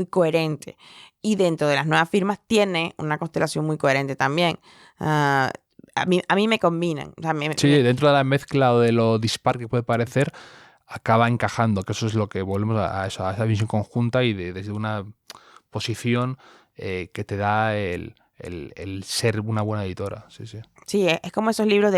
coherente. Y dentro de las nuevas firmas tiene una constelación muy coherente también. A mí me combinan. O sea, dentro de la mezcla o de lo dispar que puede parecer, acaba encajando, que eso es lo que volvemos a esa visión conjunta y desde una posición que te da el ser una buena editora. Sí, es como esos libros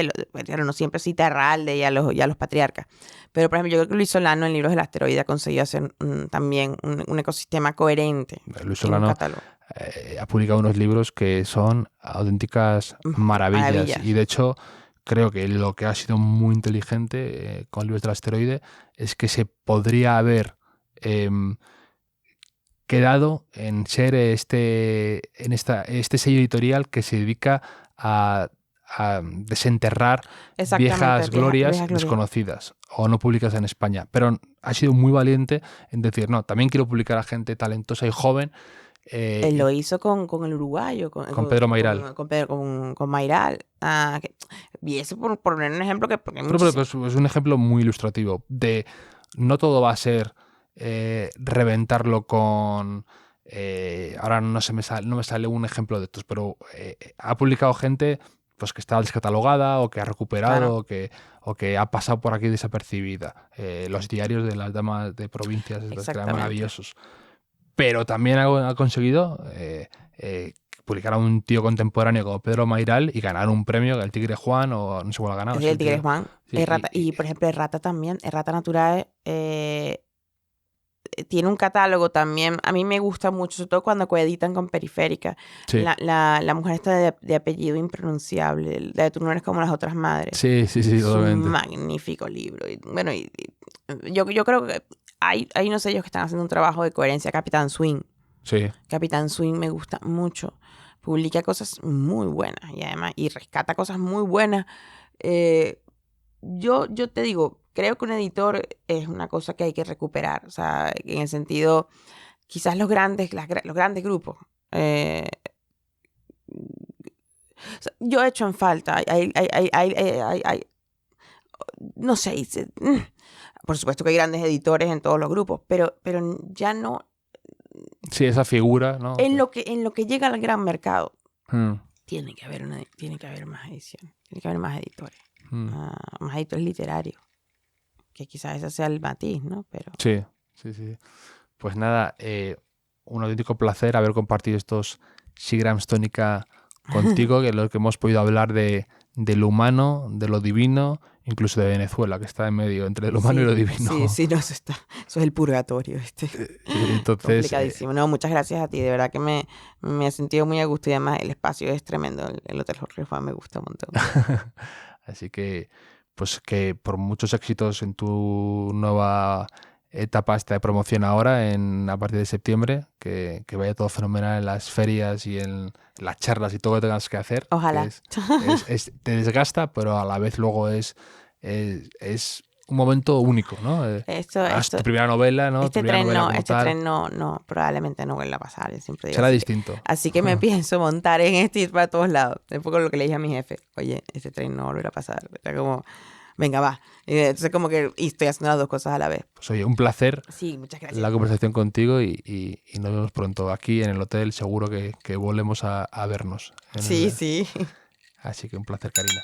claro, no siempre cita a Ralde y a los patriarcas, pero por ejemplo yo creo que Luis Solano en Libros del Asteroide ha conseguido hacer también un ecosistema coherente. Luis Solano ha publicado unos libros que son auténticas maravillas. Y de hecho creo que lo que ha sido muy inteligente con Libros del Asteroide es que se podría haber quedado en ser este sello editorial que se dedica a desenterrar viejas glorias desconocidas o no publicadas en España. Pero ha sido muy valiente en decir, no, también quiero publicar a gente talentosa y joven. Él lo hizo con el uruguayo. Con Pedro Mayral. Con Mayral. Y eso por poner un ejemplo que... Pero es un ejemplo muy ilustrativo de no todo va a ser reventarlo con... ahora no me sale un ejemplo de estos, pero ha publicado gente pues que está descatalogada o que ha recuperado, claro, o que ha pasado por aquí desapercibida. Los diarios de las damas de provincias, que eran maravillosos. Pero también ha conseguido publicar a un tío contemporáneo como Pedro Mayral y ganar un premio, el Tigre Juan, o no sé cuál ha ganado. El Tigre Juan. Sí, y por ejemplo, Errata también. Errata Naturae tiene un catálogo también. A mí me gusta mucho, sobre todo cuando coeditan con Periférica. Sí. La mujer está de apellido impronunciable, de Tú no eres como las otras madres. Sí, totalmente. Un magnífico libro. Yo creo que hay unos sellos que están haciendo un trabajo de coherencia. Capitán Swing. Sí. Capitán Swing me gusta mucho. Publica cosas muy buenas y además rescata cosas muy buenas. Yo te digo, creo que un editor es una cosa que hay que recuperar. O sea, en el sentido, quizás los grandes grupos. Yo he hecho en falta. No sé. Por supuesto que hay grandes editores en todos los grupos, pero ya no. Sí, esa figura, ¿no? En lo que llega al gran mercado, tiene que haber más edición, tiene que haber más editores, más editores literarios, que quizás ese sea el matiz, ¿no? Pero... Sí. Pues nada, un auténtico placer haber compartido estos Seagrams Tónica contigo, que es lo que hemos podido hablar de lo humano, de lo divino, incluso de Venezuela, que está en medio entre lo humano y lo divino. Sí, no, eso es el purgatorio. Entonces, complicadísimo. No, muchas gracias a ti, de verdad que me he sentido muy a gusto y además el espacio es tremendo, el Hotel Jorge Juan me gusta un montón. Así que, pues que por muchos éxitos en tu nueva etapa esta de promoción ahora, a partir de septiembre, que vaya todo fenomenal en las ferias y en las charlas y todo lo que tengas que hacer. Ojalá. Te desgasta, pero a la vez luego es un momento único, ¿no? Tu primera novela, ¿no? Este tren no, probablemente no vuelva a pasar. Yo siempre digo será distinto. Así que me pienso montar en este y ir para todos lados. Es un poco lo que le dije a mi jefe. Oye, este tren no volverá a pasar. Era como... Venga, va. Entonces como que estoy haciendo las dos cosas a la vez. Pues oye, un placer. Sí, muchas gracias. La conversación contigo y nos vemos pronto aquí en el hotel. Seguro que volvemos a vernos. Sí. Así que un placer, Karina.